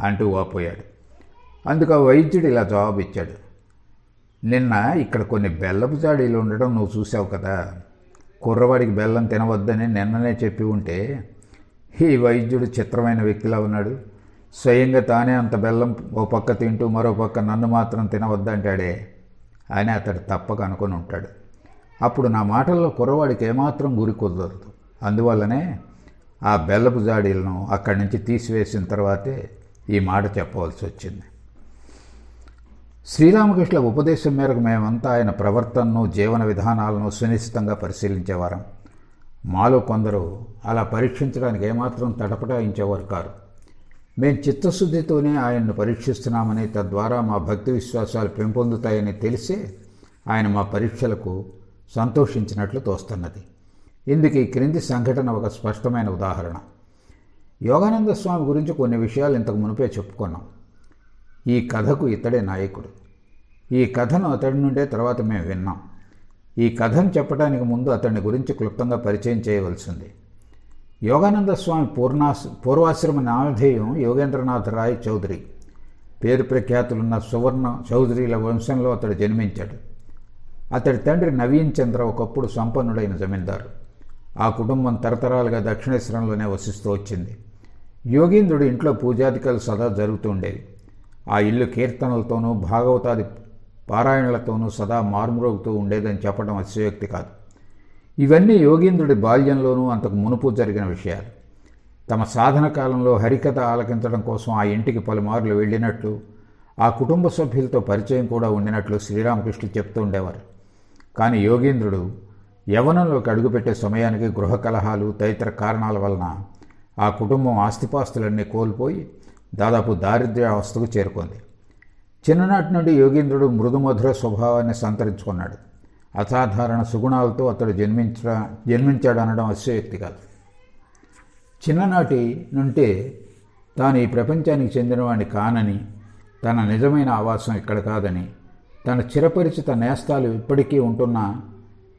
అంటూ వాపోయాడు. అందుకు ఆ వైద్యుడు ఇలా జవాబు ఇచ్చాడు, నిన్న ఇక్కడ కొన్ని బెల్లపు జాడీలు ఉండడం నువ్వు చూసావు కదా, కుర్రవాడికి బెల్లం తినవద్దని నిన్ననే చెప్పి ఉంటే ఈ వైద్యుడు చిత్రమైన వ్యక్తిలా ఉన్నాడు. స్వయంగా తానే అంత బెల్లం ఓ పక్క తింటూ మరో పక్క నన్ను మాత్రం తినవద్దంటాడే అని అతడు తప్పక అనుకుని ఉంటాడు. అప్పుడు నా మాటల్లో కుర్రవాడికి ఏమాత్రం గురి కుదరదు. అందువల్లనే ఆ బెల్లపు జాడీలను అక్కడి నుంచి తీసివేసిన తర్వాతే ఈ మాట చెప్పవలసి వచ్చింది. శ్రీరామకృష్ణుల ఉపదేశం మేరకు మేమంతా ఆయన ప్రవర్తనను, జీవన విధానాలను సునిశ్చితంగా పరిశీలించేవారం. మాలో కొందరు అలా పరీక్షించడానికి ఏమాత్రం తటపటాయించేవారు కారు. మేము చిత్తశుద్ధితోనే ఆయన్ను పరీక్షిస్తున్నామని, తద్వారా మా భక్తి విశ్వాసాలు పెంపొందుతాయని తెలిసే ఆయన మా పరీక్షలకు సంతోషించినట్లు తోస్తున్నది. ఇందుకు ఈ క్రింది సంఘటన ఒక స్పష్టమైన ఉదాహరణ. యోగానంద స్వామి గురించి కొన్ని విషయాలు ఇంతకు మునిపే చెప్పుకున్నాం. ఈ కథకు ఇతడే నాయకుడు. ఈ కథను అతడి నుండే తర్వాత మేము విన్నాం. ఈ కథను చెప్పడానికి ముందు అతడి గురించి క్లుప్తంగా పరిచయం చేయవలసింది. యోగానంద స్వామి పూర్వాశ్రమ నామధేయం యోగేంద్రనాథ్ రాయ్ చౌదరి. పేరు ప్రఖ్యాతులున్న సువర్ణ చౌదరిల వంశంలో అతడు జన్మించాడు. అతడి తండ్రి నవీన్ చంద్ర ఒకప్పుడు సంపన్నుడైన జమీందారు. ఆ కుటుంబం తరతరాలుగా దక్షిణేశ్వరంలోనే వసిస్తూ వచ్చింది. యోగీంద్రుడి ఇంట్లో పూజాధికాలు సదా జరుగుతూ ఉండేవి. ఆ ఇల్లు కీర్తనలతోనూ భాగవతాది పారాయణలతోనూ సదా మార్మురోగుతూ ఉండేదని చెప్పడం అతిశయోక్తి కాదు. ఇవన్నీ యోగీంద్రుడి బాల్యంలోనూ అంతకు మునుపు జరిగిన విషయాలు. తమ సాధన కాలంలో హరికథ ఆలకించడం కోసం ఆ ఇంటికి పలుమార్లు వెళ్ళినట్లు, ఆ కుటుంబ సభ్యులతో పరిచయం కూడా ఉండినట్లు శ్రీరామకృష్ణులు చెప్తూ ఉండేవారు. కానీ యోగీంద్రుడు యవ్వనంలోకి అడుగుపెట్టే సమయానికి గృహ కలహాలు తదితర కారణాల వలన ఆ కుటుంబం ఆస్తిపాస్తులన్నీ కోల్పోయి దాదాపు దారిద్ర్యావస్థకు చేరుకుంది. చిన్ననాటి నుండి యోగీంద్రుడు మృదుమధుర స్వభావాన్ని సంతరించుకున్నాడు. అసాధారణ సుగుణాలతో అతడు జన్మించాడనడం అతిశయోక్తి కాదు. చిన్ననాటి నుండే తాను ఈ ప్రపంచానికి చెందినవాడిని కానని, తన నిజమైన ఆవాసం ఇక్కడ కాదని, తన చిరపరిచిత నేస్తాలు ఇప్పటికీ ఉంటున్న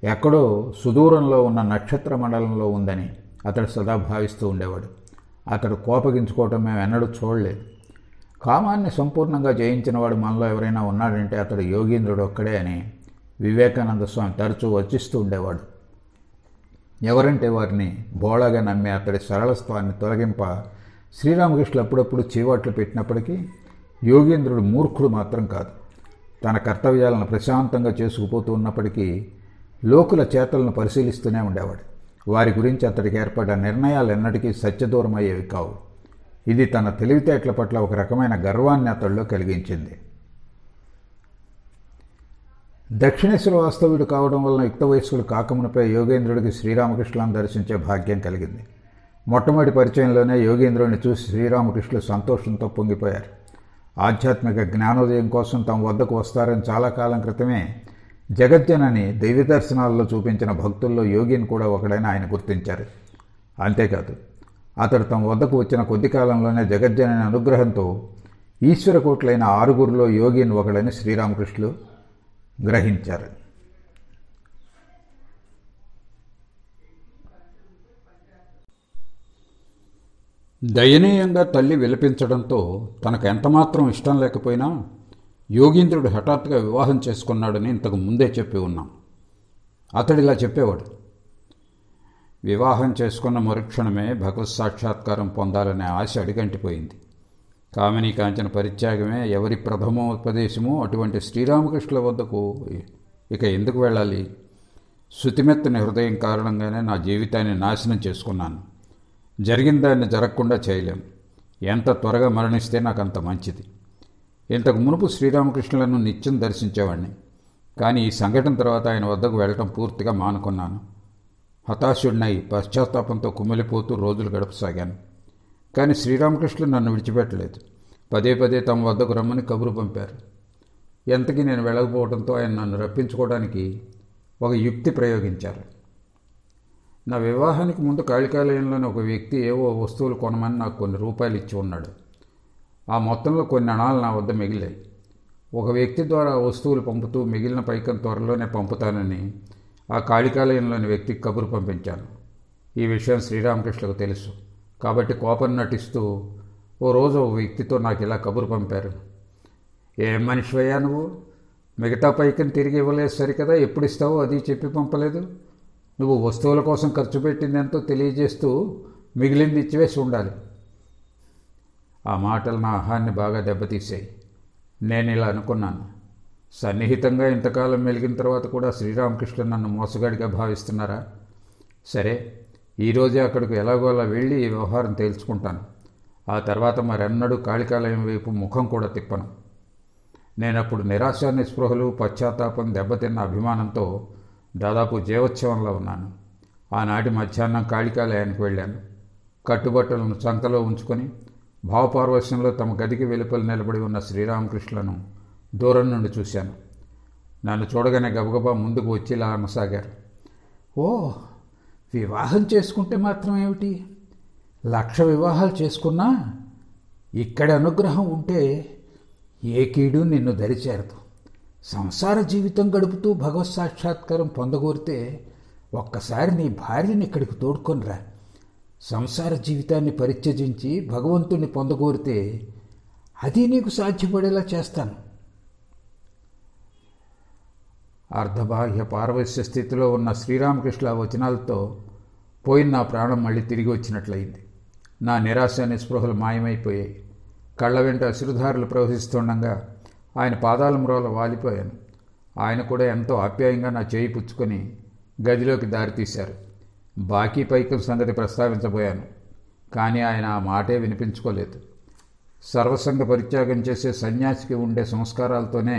ఎక్కడో సుదూరంలో ఉన్న నక్షత్ర మండలంలో ఉందని అతడు సదా భావిస్తూ ఉండేవాడు. అతడు కోపగించుకోవటం మేము ఎన్నడూ చూడలేదు. కామాన్ని సంపూర్ణంగా జయించినవాడు మనలో ఎవరైనా ఉన్నాడంటే అతడు యోగీంద్రుడు ఒక్కడే అని వివేకానంద స్వామి తరచూ వర్చిస్తూ ఉండేవాడు. ఎవరంటే వారిని బోళాగా నమ్మే అతడి సరళత్వాన్ని తొలగింప శ్రీరామకృష్ణులు అప్పుడప్పుడు చీవాట్లు పెట్టినప్పటికీ యోగీంద్రుడు మూర్ఖుడు మాత్రం కాదు. తన కర్తవ్యాలను ప్రశాంతంగా చేసుకుపోతూ ఉన్నప్పటికీ లోకుల చేతలను పరిశీలిస్తూనే ఉండేవాడు. వారి గురించి అతడికి ఏర్పడ్డ నిర్ణయాలు ఎన్నటికీ సత్యదూరమయ్యేవి కావు. ఇది తన తెలివితేటల పట్ల ఒక రకమైన గర్వాన్ని అతడిలో కలిగించింది. దక్షిణేశ్వర వాస్తవ్యుడు కావడం వలన యుక్త వయస్కుడు కాకమునిపై యోగేంద్రుడికి శ్రీరామకృష్ణులను దర్శించే భాగ్యం కలిగింది. మొట్టమొదటి పరిచయంలోనే యోగేంద్రుడిని చూసి శ్రీరామకృష్ణులు సంతోషంతో పొంగిపోయారు. ఆధ్యాత్మిక జ్ఞానోదయం కోసం తమ వద్దకు వస్తారని చాలా కాలం క్రితమే జగజ్జనని దైవ దర్శనాల్లో చూపించిన భక్తుల్లో యోగిని కూడా ఒకడైనా ఆయన గుర్తించారు. అంతేకాదు, అతడు తమ వద్దకు వచ్చిన కొద్ది కాలంలోనే జగజ్జనని అనుగ్రహంతో ఈశ్వరకోట్లైన 6గురిలో యోగిని ఒకడని శ్రీరామకృష్ణులు గ్రహించారు. దయనీయంగా తల్లి విలపించడంతో తనకు ఎంతమాత్రం ఇష్టం లేకపోయినా యోగీంద్రుడు హఠాత్తుగా వివాహం చేసుకున్నాడని ఇంతకు ముందే చెప్పి ఉన్నాం. అతడిలా చెప్పేవాడు, వివాహం చేసుకున్న మరుక్షణమే భగవత్ సాక్షాత్కారం పొందాలనే ఆశ అడిగంటిపోయింది. కామినీ కాంచన పరిత్యాగమే ఎవరి ప్రథమోపదేశమో అటువంటి శ్రీరామకృష్ణుల వద్దకు ఇక ఎందుకు వెళ్ళాలి? శుతిమెత్తని హృదయం కారణంగానే నా జీవితాన్ని నాశనం చేసుకున్నాను. జరిగిన దాన్ని జరగకుండా చేయలేం. ఎంత త్వరగా మరణిస్తే నాకు అంత మంచిది. ఇంతకు మునుపు శ్రీరామకృష్ణులను నిత్యం దర్శించేవాడిని. కానీ ఈ సంఘటన తర్వాత ఆయన వద్దకు వెళ్ళటం పూర్తిగా మానుకున్నాను. హతాశుడినై పశ్చాత్తాపంతో కుమిలిపోతూ రోజులు గడపసాగాను. కానీ శ్రీరామకృష్ణులు నన్ను విడిచిపెట్టలేదు. పదే పదే తమ వద్దకు రమ్మని కబురు పంపారు. ఎంతకీ నేను వెళ్ళకపోవడంతో ఆయన నన్ను రప్పించుకోవడానికి ఒక యుక్తి ప్రయోగించారు. నా వివాహానికి ముందు కాళికాలయంలోని ఒక వ్యక్తి ఏవో వస్తువులు కొనమని నాకు కొన్ని రూపాయలు ఇచ్చి ఉన్నాడు. ఆ మొత్తంలో కొన్ని అణాలు నా వద్ద మిగిలాయి. ఒక వ్యక్తి ద్వారా వస్తువులు పంపుతూ మిగిలిన పైకం త్వరలోనే పంపుతానని ఆ కాళికాలయంలోని వ్యక్తికి కబురు పంపించాను. ఈ విషయం శ్రీరామకృష్ణకు తెలుసు. కాబట్టి కోపం నటిస్తూ ఓ రోజు ఒక వ్యక్తితో నాకు ఇలా కబురు పంపారు. ఏం మనిషివయ్యా నువ్వు? మిగతా పైకం తిరిగి ఇవ్వలేదు సరికదా, ఎప్పుడు ఇస్తావో అది చెప్పి పంపలేదు. నువ్వు వస్తువుల కోసం ఖర్చు పెట్టిందెంతో తెలియజేస్తూ మిగిలింది ఇచ్చివేసి ఉండాలి. ఆ మాటలు నా ఆహాన్ని బాగా దెబ్బతీశాయి. నేను ఇలా అనుకున్నాను, సన్నిహితంగా ఇంతకాలం మెలిగిన తర్వాత కూడా శ్రీరామకృష్ణ నన్ను మోసగాడిగా భావిస్తున్నారా? సరే, ఈరోజే అక్కడికి ఎలాగోలా వెళ్ళి ఈ వ్యవహారం తేల్చుకుంటాను. ఆ తర్వాత మరెన్నడూ కాళికాలయం వైపు ముఖం కూడా తిప్పను. నేనప్పుడు నిరాశ, నిస్పృహలు, పశ్చాత్తాపం, దెబ్బతిన్న అభిమానంతో దాదాపు జీవోత్సవంలో ఉన్నాను. ఆనాటి మధ్యాహ్నం కాళికాలయానికి వెళ్ళాను. కట్టుబట్టలను చంకలో ఉంచుకొని భావపార్వశ్యంలో తమ గదికి వెలుపల నిలబడి ఉన్న శ్రీరామకృష్ణులను దూరం నుండి చూశాను. నన్ను చూడగానే గబగబా ముందుకు వచ్చి ఇలా అనసాగారు. ఓ, వివాహం చేసుకుంటే మాత్రం ఏమిటి, 1,00,000 వివాహాలు చేసుకున్నా ఇక్కడి అనుగ్రహం ఉంటే ఏ కీడు నిన్ను దరిచేరదు. సంసార జీవితం గడుపుతూ భగవత్ సాక్షాత్కారం పొందగోరితే ఒక్కసారి నీ భార్యని ఇక్కడికి తోడుకొనిరా. సంసార జీవితాన్ని పరిత్యజించి భగవంతుణ్ణి పొందగోరితే అది నీకు సాధ్యపడేలా చేస్తాను. అర్ధబాహ్య పారవశ్య స్థితిలో ఉన్న శ్రీరామకృష్ణ వచనాలతో పోయిన నా ప్రాణం మళ్ళీ తిరిగి వచ్చినట్లయింది. నా నిరాశ, నిస్పృహలు మాయమైపోయాయి. కళ్ళ వెంట అశ్రుధారులు ప్రవహిస్తుండగా ఆయన పాదాల మ్రోల వాలిపోయాను. ఆయన కూడా ఎంతో ఆప్యాయంగా నా చేయి పుచ్చుకొని గదిలోకి దారితీశారు. బాకీ పైకం సంగతి ప్రస్తావించబోయాను, కానీ ఆయన ఆ మాటే వినిపించుకోలేదు. సర్వసంగ పరిత్యాగం చేసే సన్యాసికి ఉండే సంస్కారాలతోనే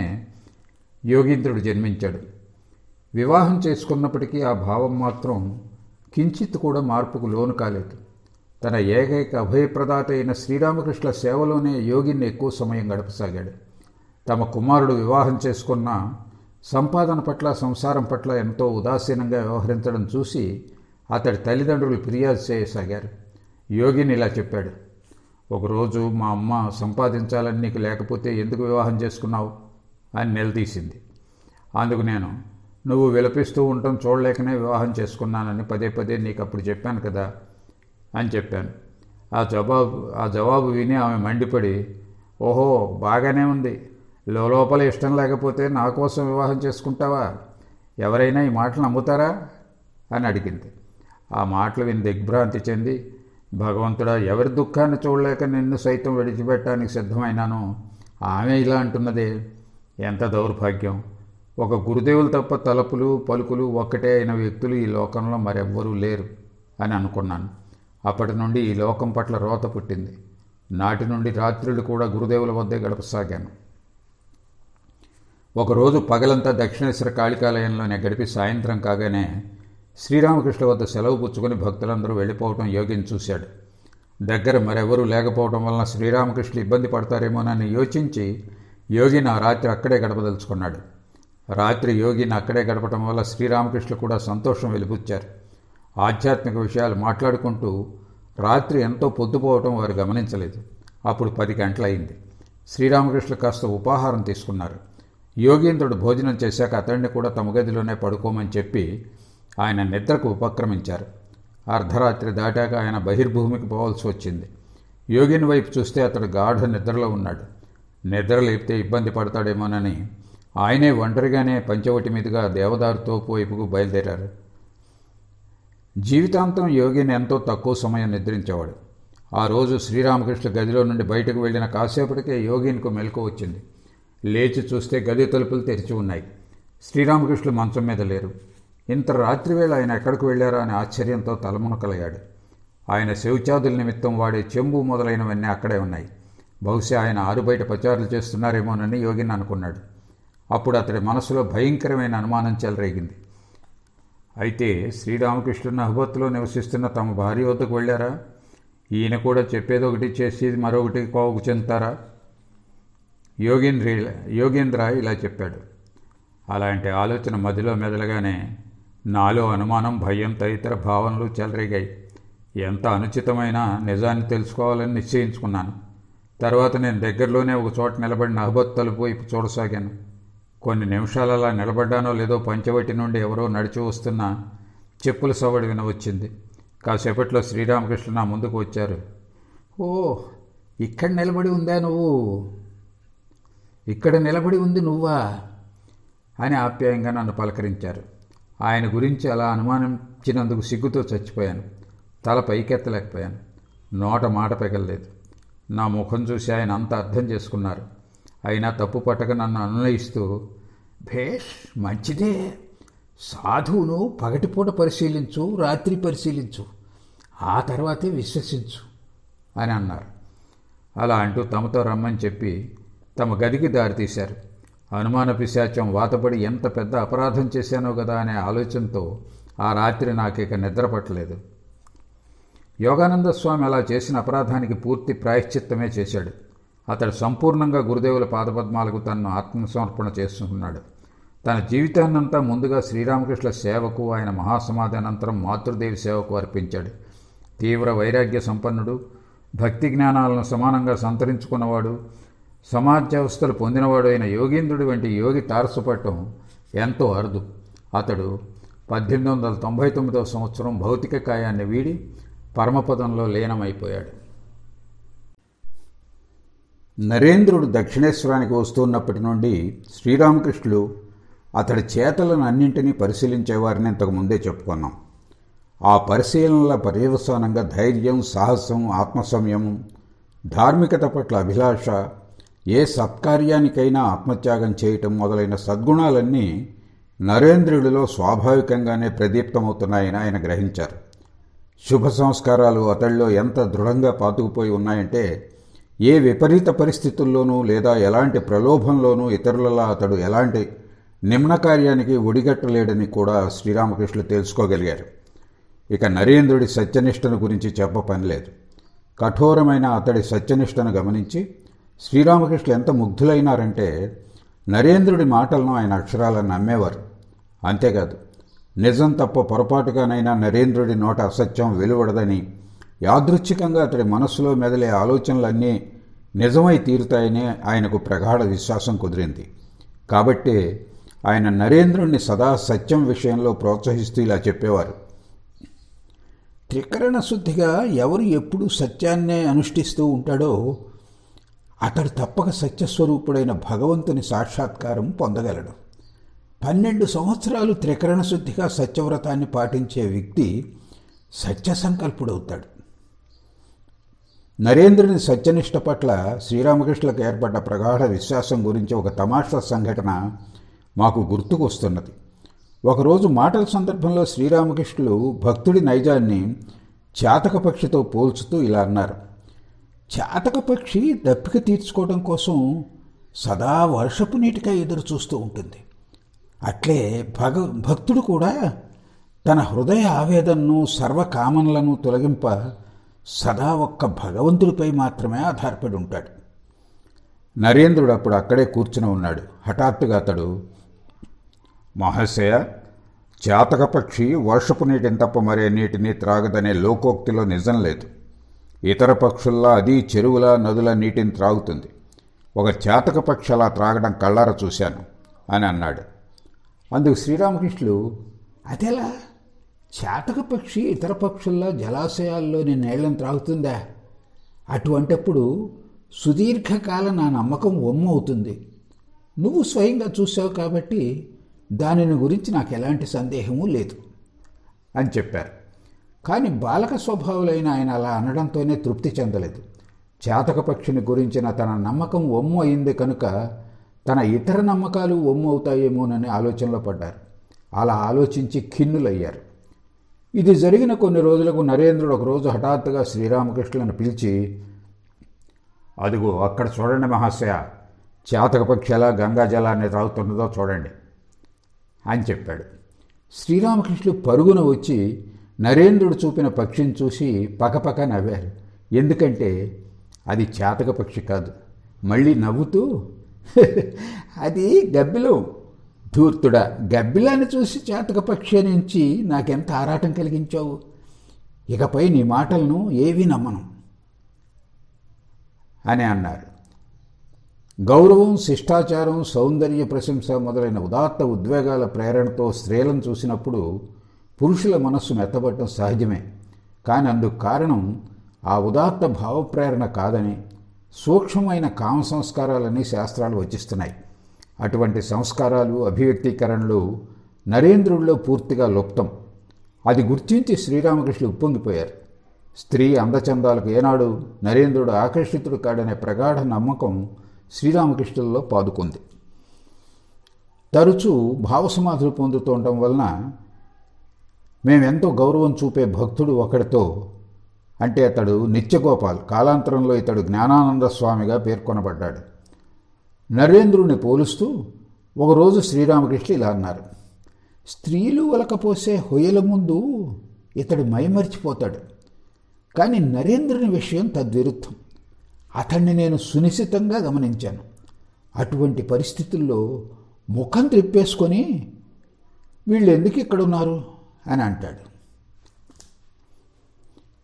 యోగీంద్రుడు జన్మించాడు. వివాహం చేసుకున్నప్పటికీ ఆ భావం మాత్రం కించిత్ కూడా మార్పుకు లోను కాలేదు. తన ఏకైక అభయప్రదాత అయిన శ్రీరామకృష్ణ సేవలోనే యోగిని ఎక్కువ సమయం గడపసాగాడు. తమ కుమారుడు వివాహం చేసుకున్న సంపాదన పట్ల, సంసారం పట్ల ఎంతో ఉదాసీనంగా వ్యవహరించడం చూసి అతడి తల్లిదండ్రులు ఫిర్యాదు చేయసాగారు. యోగిని ఇలా చెప్పాడు. ఒకరోజు మా అమ్మ సంపాదించాలని నీకు లేకపోతే ఎందుకు వివాహం చేసుకున్నావు అని నిలదీసింది. అందుకు నేను నువ్వు విలపిస్తూ ఉండటం చూడలేకనే వివాహం చేసుకున్నానని పదే పదే నీకు అప్పుడు చెప్పాను కదా అని చెప్పాను. ఆ జవాబు విని ఆమె మండిపడి, ఓహో బాగానే ఉంది, లోపల ఇష్టం లేకపోతే నా కోసం వివాహం చేసుకుంటావా? ఎవరైనా ఈ మాటలు నమ్ముతారా అని అడిగింది. ఆ మాటలు విని దిగ్భ్రాంతి చెంది, భగవంతుడా, ఎవరి దుఃఖాన్ని చూడలేక నిన్ను సైతం విడిచిపెట్టడానికి సిద్ధమైనాను, ఆమె ఇలా అంటున్నదే, ఎంత దౌర్భాగ్యం. ఒక గురుదేవులు తప్ప తలపులు పలుకులు ఒక్కటే అయిన వ్యక్తులు ఈ లోకంలో మరెవ్వరూ లేరు అని అనుకున్నాను. అప్పటి నుండి ఈ లోకం పట్ల రోత పుట్టింది. నాటి నుండి రాత్రులు కూడా గురుదేవుల వద్దే గడపసాగాను. ఒకరోజు పగలంతా దక్షిణేశ్వర కాళికాలయంలోనే గడిపి సాయంత్రం కాగానే శ్రీరామకృష్ణ వద్ద సెలవు పుచ్చుకొని భక్తులందరూ వెళ్ళిపోవటం యోగిని చూశాడు. దగ్గర మరెవరూ లేకపోవడం వలన శ్రీరామకృష్ణ ఇబ్బంది పడతారేమోనని యోచించి యోగిని ఆ రాత్రి అక్కడే గడపదలుచుకున్నాడు. రాత్రి యోగిని అక్కడే గడపటం వల్ల శ్రీరామకృష్ణ కూడా సంతోషం వెలిబుచ్చారు. ఆధ్యాత్మిక విషయాలు మాట్లాడుకుంటూ రాత్రి ఎంతో పొద్దుపోవటం వారు గమనించలేదు. అప్పుడు 10 గంటలయింది. శ్రీరామకృష్ణ కాస్త ఉపాహారం తీసుకున్నారు. యోగీంద్రుడు భోజనం చేశాక అతడిని కూడా తమ గదిలోనే పడుకోమని చెప్పి ఆయన నిద్రకు ఉపక్రమించారు. అర్ధరాత్రి దాటాక ఆయన బహిర్భూమికి పోవాల్సి వచ్చింది. యోగిని వైపు చూస్తే అతడు గాఢ నిద్రలో ఉన్నాడు. నిద్ర లేపితే ఇబ్బంది పడతాడేమోనని ఆయనే ఒంటరిగానే పంచవటి మీదుగా దేవదారు తోపు వైపుకు బయలుదేరారు. జీవితాంతం యోగిని ఎంతో తక్కువ సమయం నిద్రించేవాడు. ఆ రోజు శ్రీరామకృష్ణ గదిలో నుండి బయటకు వెళ్ళిన కాసేపటికే యోగినికి మెలకు వచ్చింది. లేచి చూస్తే గది తలుపులు తెరిచి ఉన్నాయి. శ్రీరామకృష్ణ మంచం మీద లేరు. ఇంత రాత్రివేళ ఆయన ఎక్కడికి వెళ్ళారా అని ఆశ్చర్యంతో తలమునకలయ్యాడు. ఆయన శౌచాదుల నిమిత్తం వాడే చెంబు మొదలైనవన్నీ అక్కడే ఉన్నాయి. బహుశా ఆయన ఆరుబయట పచారులు చేస్తున్నారేమోనని యోగిని అనుకున్నాడు. అప్పుడు అతడి మనసులో భయంకరమైన అనుమానం చెలరేగింది. అయితే శ్రీరామకృష్ణుని అహబత్తులో నివసిస్తున్న తమ భార్య వద్దకు వెళ్ళారా? ఈయన కూడా చెప్పేదొకటి చేసి మరొకటి కోవకు చెందుతారా? యోగేంద్ర ఇలా చెప్పాడు. అలాంటి ఆలోచన మదిలో మెదలగానే నాలో అనుమానం, భయం తదితర భావనలు చెలరేగాయి. ఎంత అనుచితమైన నిజాన్ని తెలుసుకోవాలని నిశ్చయించుకున్నాను. తర్వాత నేను దగ్గరలోనే ఒక చోట నిలబడి నహబత్ తలుపు వైపు చూడసాగాను. కొన్ని నిమిషాలు అలా నిలబడ్డానో లేదో పంచవటి నుండి ఎవరో నడిచి వస్తున్న చెప్పుల సవడి వినవచ్చింది. కాసేపట్లో శ్రీరామకృష్ణ నా ముందుకు వచ్చారు. ఓ, ఇక్కడ నిలబడి ఉందా నువ్వు? ఇక్కడ నిలబడి ఉంది నువ్వా అని ఆప్యాయంగా నన్ను పలకరించారు. ఆయన గురించి అలా అనుమానించినందుకు సిగ్గుతో చచ్చిపోయాను. తల పైకెత్తలేకపోయాను. నోట మాట పెగలలేదు. నా ముఖం చూసి ఆయన అంత అర్థం చేసుకున్నారు. అయినా తప్పు పట్టక నన్ను అనునయిస్తూ, భేష్, మంచిదే, సాధువును పగటిపూట పరిశీలించు, రాత్రి పరిశీలించు, ఆ తర్వాతే విశ్వసించు అని అన్నారు. అలా అంటూ తమతో రమ్మని చెప్పి తమ గదికి దారితీశారు. అనుమాన పిశాచం వాతపడి ఎంత పెద్ద అపరాధం చేశానో కదా అనే ఆలోచనతో ఆ రాత్రి నాకిక నిద్ర పట్టలేదు. యోగానంద స్వామి అలా చేసిన అపరాధానికి పూర్తి ప్రాయశ్చిత్తమే చేశాడు. అతడు సంపూర్ణంగా గురుదేవుల పాదపద్మాలకు తనను ఆత్మసమర్పణ చేసుకున్నాడు. తన జీవితాన్నంతా ముందుగా శ్రీరామకృష్ణ సేవకు, ఆయన మహాసమాధి అనంతరం మాతృదేవి సేవకు అర్పించాడు. తీవ్ర వైరాగ్య సంపన్నుడు, భక్తి జ్ఞానాలను సమానంగా సంతరించుకున్నవాడు, సమాజావస్థలు పొందినవాడు అయిన యోగీంద్రుడి వంటి యోగి తారసపడటం ఎంతో అరుదు. అతడు 1899 సంవత్సరం భౌతిక కాయాన్ని వీడి పరమపదంలో లీనమైపోయాడు. నరేంద్రుడు దక్షిణేశ్వరానికి వస్తున్నప్పటి నుండి శ్రీరామకృష్ణులు అతడి చేతలను అన్నింటినీ పరిశీలించేవారిని ఇంతకుముందే చెప్పుకున్నాం. ఆ పరిశీలనల పర్యవసానంగా ధైర్యం, సాహసం, ఆత్మసంయమం, ధార్మికత పట్ల అభిలాష, ఏ సత్కార్యానికైనా ఆత్మత్యాగం చేయటం మొదలైన సద్గుణాలన్నీ నరేంద్రుడిలో స్వాభావికంగానే ప్రదీప్తమవుతున్నాయని ఆయన గ్రహించారు. శుభ సంస్కారాలు అతడిలో ఎంత దృఢంగా పాతుకుపోయి ఉన్నాయంటే ఏ విపరీత పరిస్థితుల్లోనూ లేదా ఎలాంటి ప్రలోభంలోనూ ఇతరులలా అతడు ఎలాంటి నిమ్న కార్యానికి ఒడిగట్టలేడని కూడా శ్రీరామకృష్ణులు తెలుసుకోగలిగారు. ఇక నరేంద్రుడి సత్యనిష్టను గురించి చెప్పపనిలేదు. కఠోరమైన అతడి సత్యనిష్టను గమనించి శ్రీరామకృష్ణులు ఎంత ముగ్ధులైనారంటే నరేంద్రుడి మాటలను ఆయన అక్షరాలను నమ్మేవారు. అంతేకాదు, నిజం తప్ప పొరపాటుగానైనా నరేంద్రుడి నోట అసత్యం వెలువడదని, యాదృచ్ఛికంగా అతడి మనస్సులో మెదలే ఆలోచనలన్నీ నిజమై తీరుతాయని ఆయనకు ప్రగాఢ విశ్వాసం కుదిరింది. కాబట్టే ఆయన నరేంద్రుడిని సదా సత్యం విషయంలో ప్రోత్సహిస్తూ ఇలా చెప్పేవారు. త్రికరణ శుద్ధిగా ఎవరు ఎప్పుడు సత్యాన్నే అనుష్ఠిస్తూ ఉంటాడో అతడు తప్పక సత్యస్వరూపుడైన భగవంతుని సాక్షాత్కారం పొందగలడు. 12 సంవత్సరాలు త్రికరణ శుద్ధిగా సత్యవ్రతాన్ని పాటించే వ్యక్తి సత్య సంకల్పుడవుతాడు. నరేంద్రుని సత్యనిష్ట పట్ల శ్రీరామకృష్ణులకు ఏర్పడ్డ ప్రగాఢ విశ్వాసం గురించి ఒక తమాషా సంఘటన మాకు గుర్తుకొస్తున్నది. ఒకరోజు మాటల సందర్భంలో శ్రీరామకృష్ణులు భక్తుడి నైజాన్ని చాతక పక్షితో పోల్చుతూ ఇలా అన్నారు. చాతక పక్షి దప్పిక తీర్చుకోవడం కోసం సదా వర్షపు నీటిగా ఎదురు చూస్తూ ఉంటుంది. అట్లే భక్తుడు కూడా తన హృదయ ఆవేదనను, సర్వకామనలను తొలగింప సదా ఒక్క భగవంతుడిపై మాత్రమే ఆధారపడి ఉంటాడు. నరేంద్రుడు అప్పుడు అక్కడే కూర్చుని ఉన్నాడు. హఠాత్తుగా అతడు, మహాశయ, చాతక పక్షి వర్షపు నీటిని తప్ప మరే నీటిని త్రాగదనే లోకోక్తిలో నిజం లేదు. ఇతర పక్షుల్లా అది చెరువుల, నదుల నీటిని త్రాగుతుంది. ఒక చాతక పక్షి అలా త్రాగడం కళ్ళారా చూశాను అని అన్నాడు. అందుకు శ్రీరామకృష్ణులు, అదెలా? చాతక పక్షి ఇతర పక్షుల్లా జలాశయాల్లోని నీళ్లను త్రాగుతుందా? అటువంటప్పుడు సుదీర్ఘకాలం నా నమ్మకం అవుతుంది. నువ్వు స్వయంగా చూసావు కాబట్టి దానిని గురించి నాకు ఎలాంటి సందేహమూ లేదు అని చెప్పారు. కానీ బాలక స్వభావులైన ఆయన అలా అనడంతోనే తృప్తి చెందలేదు. చాతక పక్షిని గురించిన తన నమ్మకం అయింది కనుక తన ఇతర నమ్మకాలు అవుతాయేమోనని ఆలోచనలో పడ్డారు. అలా ఆలోచించి ఖిన్నులయ్యారు. ఇది జరిగిన కొన్ని రోజులకు నరేంద్రుడు ఒకరోజు హఠాత్తుగా శ్రీరామకృష్ణులను పిలిచి, అదిగో అక్కడ చూడండి మహాశయ, చాతక పక్షి ఎలా గంగా జలాన్ని తాగుతున్నదో చూడండి అని చెప్పాడు. శ్రీరామకృష్ణులు పరుగున వచ్చి నరేంద్రుడు చూపిన పక్షిని చూసి పకపక నవ్వారు. ఎందుకంటే అది చాతక పక్షి కాదు. మళ్ళీ నవ్వుతూ, అది గబ్బిలం. ధూర్తుడా, గబ్బిలాన్ని చూసి చేతక పక్షి నుంచి నాకెంత ఆరాటం కలిగించావు. ఇకపై నీ మాటలను ఏవీ నమ్మను అని అన్నారు. గౌరవం, శిష్టాచారం, సౌందర్య ప్రశంస మొదలైన ఉదాత్త ఉద్వేగాల ప్రేరణతో స్త్రీలను చూసినప్పుడు పురుషుల మనస్సు మెత్తబడటం సహజమే. కానీ అందుకు కారణం ఆ ఉదాత్త భావప్రేరణ కాదని సూక్ష్మమైన కామ సంస్కారాలని శాస్త్రాలు వచిస్తున్నాయి. అటువంటి సంస్కారాలు, అభివ్యక్తీకరణలు నరేంద్రుడిలో పూర్తిగా లుప్తం. అది గుర్తించి శ్రీరామకృష్ణులు ఉప్పొంగిపోయారు. స్త్రీ అందచందాలకు ఏనాడు నరేంద్రుడు ఆకర్షితుడు కాడనే ప్రగాఢ నమ్మకం శ్రీరామకృష్ణుల్లో పాదుకుంది. తరచూ భావసమాధులు పొందుతుండటం వలన మేమెంతో గౌరవం చూపే భక్తుడు ఒకడితో, అంటే అతడు నిత్యగోపాల్, కాలాంతరంలో ఇతడు జ్ఞానానంద స్వామిగా పేర్కొనబడ్డాడు. నరేంద్రుని పోలుస్తూ ఒకరోజు శ్రీరామకృష్ణ ఇలా అన్నారు: స్త్రీలు ఒలకపోసే హొయ్యల ముందు ఇతడు మైమరిచిపోతాడు. కానీ నరేంద్రుని విషయం తద్విరుద్ధం. అతన్ని నేను సునిశితంగా గమనించాను. అటువంటి పరిస్థితుల్లో ముఖం త్రిప్పేసుకొని వీళ్ళు ఎందుకు ఇక్కడున్నారు అని అంటాడు.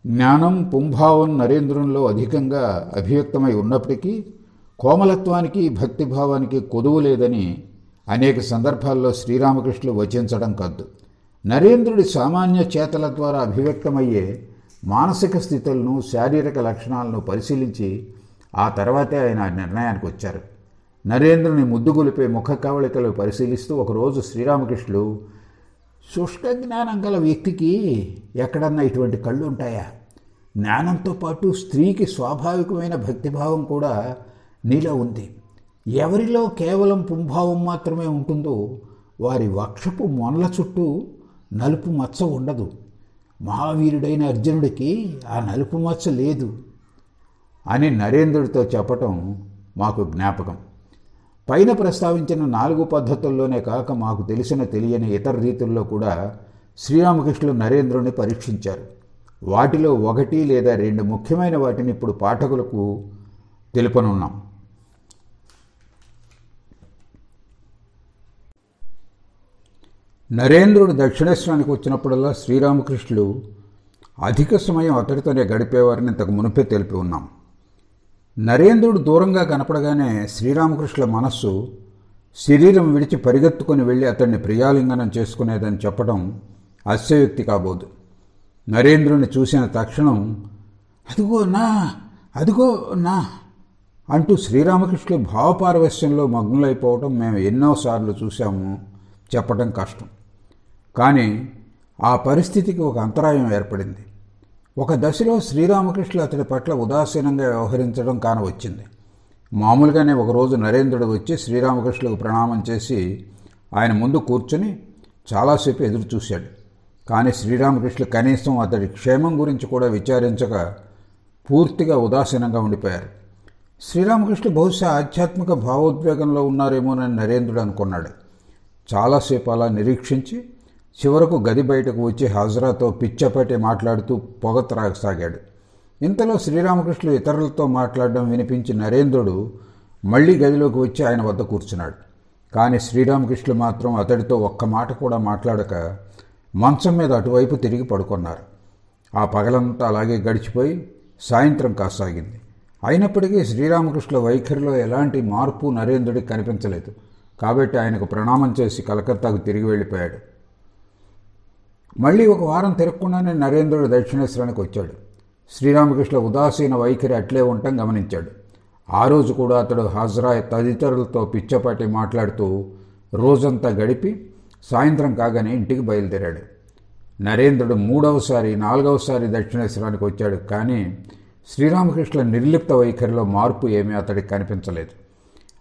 జ్ఞానం, పుంభావం నరేంద్రునిలో అధికంగా అభివ్యక్తమై ఉన్నప్పటికీ కోమలత్వానికి, భక్తిభావానికి కొదువు లేదని అనేక సందర్భాల్లో శ్రీరామకృష్ణులు వచించడం కద్దు. నరేంద్రుడి సామాన్య చేతల ద్వారా అభివ్యక్తమయ్యే మానసిక స్థితులను, శారీరక లక్షణాలను పరిశీలించి ఆ తర్వాతే ఆయన నిర్ణయానికి వచ్చారు. నరేంద్రుని ముద్దుగొలిపే ముఖ కవళికలు పరిశీలిస్తూ ఒకరోజు శ్రీరామకృష్ణులు, శుష్క జ్ఞానం గల వ్యక్తికి ఎక్కడన్నా ఇటువంటి కళ్ళు ఉంటాయా? జ్ఞానంతో పాటు స్త్రీకి స్వాభావికమైన భక్తిభావం కూడా నీలో ఉంది. ఎవరిలో కేవలం పుంభావం మాత్రమే ఉంటుందో వారి వక్షపు మొనల చుట్టూ నలుపు మచ్చ ఉండదు. మహావీరుడైన అర్జునుడికి ఆ నలుపు మచ్చ లేదు అని నరేంద్రుడితో చెప్పటం మాకు జ్ఞాపకం. పైన ప్రస్తావించిన 4 పద్ధతుల్లోనే కాక మాకు తెలిసిన తెలియని ఇతర రీతుల్లో కూడా శ్రీరామకృష్ణులు నరేంద్రుడిని పరీక్షించారు. వాటిలో 1 లేదా 2 ముఖ్యమైన వాటిని ఇప్పుడు పాఠకులకు తెలుపనున్నాం. నరేంద్రుడు దక్షిణేశ్వరానికి వచ్చినప్పుడల్లా శ్రీరామకృష్ణులు అధిక సమయం అతడితోనే గడిపేవారని ఇంతకు మునుపే తెలిపి ఉన్నాం. నరేంద్రుడు దూరంగా కనపడగానే శ్రీరామకృష్ణుల మనస్సు శరీరం విడిచి పరిగెత్తుకొని వెళ్ళి అతన్ని ప్రియాలింగనం చేసుకునేదని చెప్పడం అస్యయుక్తి కాబోదు. నరేంద్రుని చూసిన తక్షణం అదిగో నా అంటూ శ్రీరామకృష్ణులు భావపారవశ్యంలో మగ్నులైపోవటం మేము ఎన్నోసార్లు చూశాము. చెప్పటం కష్టం. కానీ ఆ పరిస్థితికి ఒక అంతరాయం ఏర్పడింది. ఒక దశలో శ్రీరామకృష్ణులు అతడి పట్ల ఉదాసీనంగా వ్యవహరించడం కానవచ్చింది. మామూలుగానే ఒకరోజు నరేంద్రుడు వచ్చి శ్రీరామకృష్ణులకు ప్రణామం చేసి ఆయన ముందు కూర్చొని చాలాసేపు ఎదురు చూశాడు. కానీ శ్రీరామకృష్ణులు కనీసం అతడి క్షేమం గురించి కూడా విచారించక పూర్తిగా ఉదాసీనంగా ఉండిపోయారు. శ్రీరామకృష్ణులు బహుశా ఆధ్యాత్మిక భావోద్వేగంలో ఉన్నారేమోనని నరేంద్రుడు అనుకున్నాడు. చాలాసేపు అలా నిరీక్షించి చివరకు గది బయటకు వచ్చి హాజరాతో పిచ్చపట్టి మాట్లాడుతూ పొగ త్రాగసాగాడు. ఇంతలో శ్రీరామకృష్ణులు ఇతరులతో మాట్లాడడం వినిపించి నరేంద్రుడు మళ్లీ గదిలోకి వచ్చి ఆయన వద్ద కూర్చున్నాడు. కానీ శ్రీరామకృష్ణులు మాత్రం అతడితో ఒక్క మాట కూడా మాట్లాడక మంచం మీద అటువైపు తిరిగి పడుకున్నారు. ఆ పగలంతా అలాగే గడిచిపోయి సాయంత్రం కాసాగింది. అయినప్పటికీ శ్రీరామకృష్ణుల వైఖరిలో ఎలాంటి మార్పు నరేంద్రుడికి కనిపించలేదు. కాబట్టి ఆయనకు ప్రణామం చేసి కలకత్తాకు తిరిగి వెళ్ళిపోయాడు. మళ్ళీ ఒక వారం తిరగకుండానే నరేంద్రుడు దక్షిణేశ్వరానికి వచ్చాడు. శ్రీరామకృష్ణుల ఉదాసీన వైఖరి అట్లే ఉండటం గమనించాడు. ఆ రోజు కూడా అతడు హాజరాయ్ తదితరులతో పిచ్చపాటి మాట్లాడుతూ రోజంతా గడిపి సాయంత్రం కాగానే ఇంటికి బయలుదేరాడు. నరేంద్రుడు 3వసారి 4వసారి దక్షిణేశ్వరానికి వచ్చాడు. కానీ శ్రీరామకృష్ణుల నిర్లిప్త వైఖరిలో మార్పు ఏమీ అతడికి కనిపించలేదు.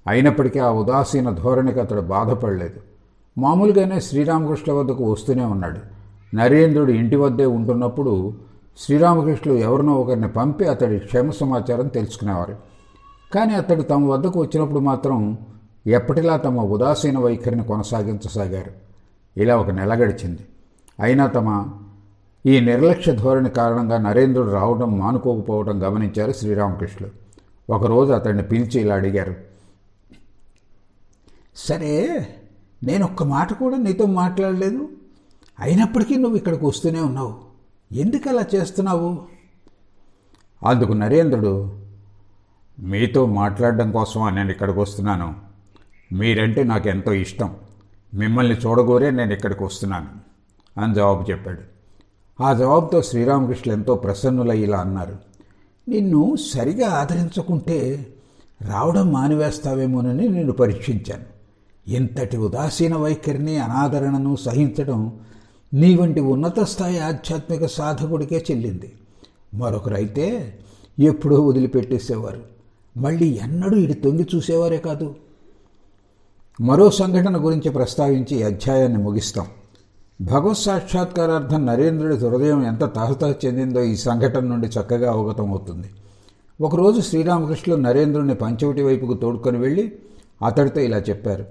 అయినప్పటికీ ఆ ఉదాసీన ధోరణికి అతడు బాధపడలేదు. మామూలుగానే శ్రీరామకృష్ణుల వద్దకు వస్తూనే ఉన్నాడు. నరేంద్రుడు ఇంటి వద్దే ఉంటున్నప్పుడు శ్రీరామకృష్ణులు ఎవరినో ఒకరిని పంపి అతడి క్షేమ సమాచారం తెలుసుకునేవారు. కానీ అతడు తమ వద్దకు వచ్చినప్పుడు మాత్రం ఎప్పటిలా తమ ఉదాసీన వైఖరిని కొనసాగించసాగారు. ఇలా 1 నెల గడిచింది. అయినా తమ ఈ నిర్లక్ష్య ధోరణి కారణంగా నరేంద్రుడు రావడం మానుకోకపోవడం గమనించారు శ్రీరామకృష్ణులు. ఒకరోజు అతడిని పిలిచి ఇలా అడిగారు: సరే, నేను ఒక్క మాట కూడా నీతో మాట్లాడలేదు, అయినప్పటికీ నువ్వు ఇక్కడికి వస్తూనే ఉన్నావు. ఎందుకు అలా చేస్తున్నావు? అందుకు నరేంద్రుడు, మీతో మాట్లాడడం కోసం నేను ఇక్కడికి వస్తున్నాను. మీరంటే నాకు ఎంతో ఇష్టం. మిమ్మల్ని చూడగోరే నేను ఇక్కడికి వస్తున్నాను అని జవాబు చెప్పాడు. ఆ జవాబుతో శ్రీరామకృష్ణులు ఎంతో ప్రసన్నులై ఇలా అన్నారు, నిన్ను సరిగా ఆదరించకుంటే రావడం మానివేస్తావేమోనని నేను పరీక్షించాను. ఇంతటి ఉదాసీన వైఖరిని, అనాదరణను సహించడం నీ వంటి ఉన్నత స్థాయి ఆధ్యాత్మిక సాధకుడికే చెల్లింది. మరొకరైతే ఎప్పుడో వదిలిపెట్టేసేవారు, మళ్ళీ ఎన్నడూ ఇటు తొంగి చూసేవారే కాదు. మరో సంఘటన గురించి ప్రస్తావించి ఈ అధ్యాయాన్ని ముగిస్తాం. భగవత్ సాక్షాత్కారార్థం నరేంద్రుడి హృదయం ఎంత తహతహ చెందిందో ఈ సంఘటన నుండి చక్కగా అవగతం అవుతుంది. ఒకరోజు శ్రీరామకృష్ణులు నరేంద్రుడిని పంచవటి వైపుకు తోడుకొని వెళ్ళి అతడితో ఇలా చెప్పారు,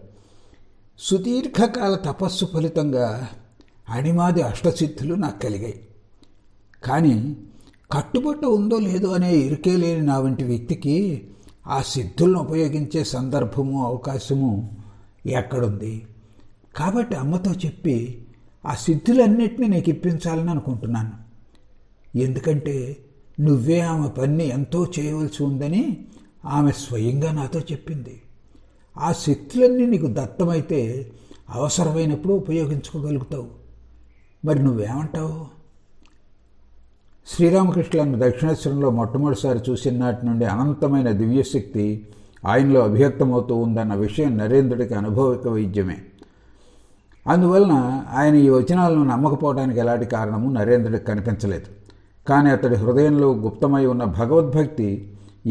సుదీర్ఘకాల తపస్సు ఫలితంగా అణిమాది అష్టసిద్ధులు నాకు కలిగాయి. కానీ కట్టుబట్ట ఉందో లేదో అనే ఇరుకే లేని నా వంటి వ్యక్తికి ఆ సిద్ధులను ఉపయోగించే సందర్భము, అవకాశము ఎక్కడుంది? కాబట్టి అమ్మతో చెప్పి ఆ సిద్ధులన్నిటినీ నీకు ఇప్పించాలని అనుకుంటున్నాను. ఎందుకంటే నువ్వే ఆమె పని ఎంతో చేయవలసి ఉందని ఆమె స్వయంగా నాతో చెప్పింది. ఆ శక్తులన్నీ నీకు దత్తమైతే అవసరమైనప్పుడు ఉపయోగించుకోగలుగుతావు. మరి నువ్వేమంటావు? శ్రీరామకృష్ణులను దక్షిణేశ్వరంలో మొట్టమొదటిసారి చూసిన నాటి నుండి అనంతమైన దివ్యశక్తి ఆయనలో అభివ్యక్తమవుతూ ఉందన్న విషయం నరేంద్రుడికి అనుభవిక వైద్యమే. అందువలన ఆయన ఈ వచనాలను నమ్మకపోవడానికి ఎలాంటి కారణము నరేంద్రుడికి కనిపించలేదు. కానీ అతడి హృదయంలో గుప్తమై ఉన్న భగవద్భక్తి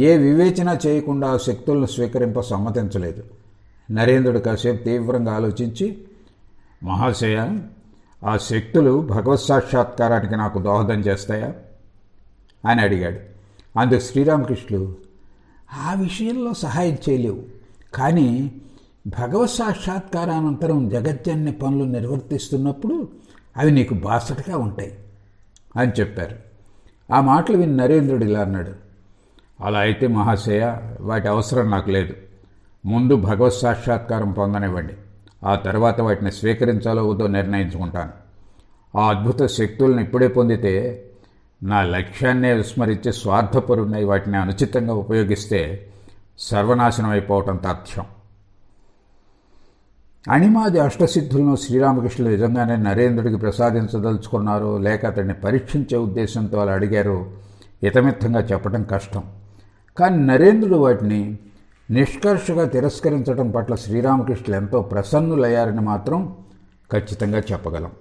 ఏ వివేచన చేయకుండా ఆ శక్తులను స్వీకరింప సమ్మతించలేదు. నరేంద్రుడు కాసేపు తీవ్రంగా ఆలోచించి, మహాశయ, ఆ శక్తులు భగవత్ సాక్షాత్కారానికి నాకు దోహదం చేస్తాయా అని అడిగాడు. అందుకు శ్రీరామకృష్ణులు, ఆ విషయంలో సహాయం చేయలేవు, కానీ భగవత్ సాక్షాత్కారానంతరం జగత్జన్య పనులు నిర్వర్తిస్తున్నప్పుడు అవి నీకు బాసటగా ఉంటాయి అని చెప్పారు. ఆ మాటలు విని నరేంద్రుడు ఇలా అన్నాడు, అలా అయితే మహాశయ, వాటి అవసరం నాకు లేదు. ముందు భగవత్ సాక్షాత్కారం పొందనివ్వండి, ఆ తర్వాత వాటిని స్వీకరించాలో వద్దో నిర్ణయించుకుంటాను. ఆ అద్భుత శక్తులను ఇప్పుడే పొందితే నా లక్ష్యాన్నే విస్మరించి స్వార్థపరుణ్ణి వాటిని అనుచితంగా ఉపయోగిస్తే సర్వనాశనం అయిపోవటం తథ్యం. అణిమాది అష్టసిద్ధులను శ్రీరామకృష్ణులు నిజంగానే నరేంద్రుడికి ప్రసాదించదలుచుకున్నారో లేక అతడిని పరీక్షించే ఉద్దేశంతో అలా అడిగారో హితమిత్తంగా చెప్పడం కష్టం. కానీ నరేంద్రుడు వాటిని నిష్కర్షగా తిరస్కరించడం పట్ల శ్రీరామకృష్ణులు ఎంతో ప్రసన్నులయ్యారని మాత్రం ఖచ్చితంగా చెప్పగలం.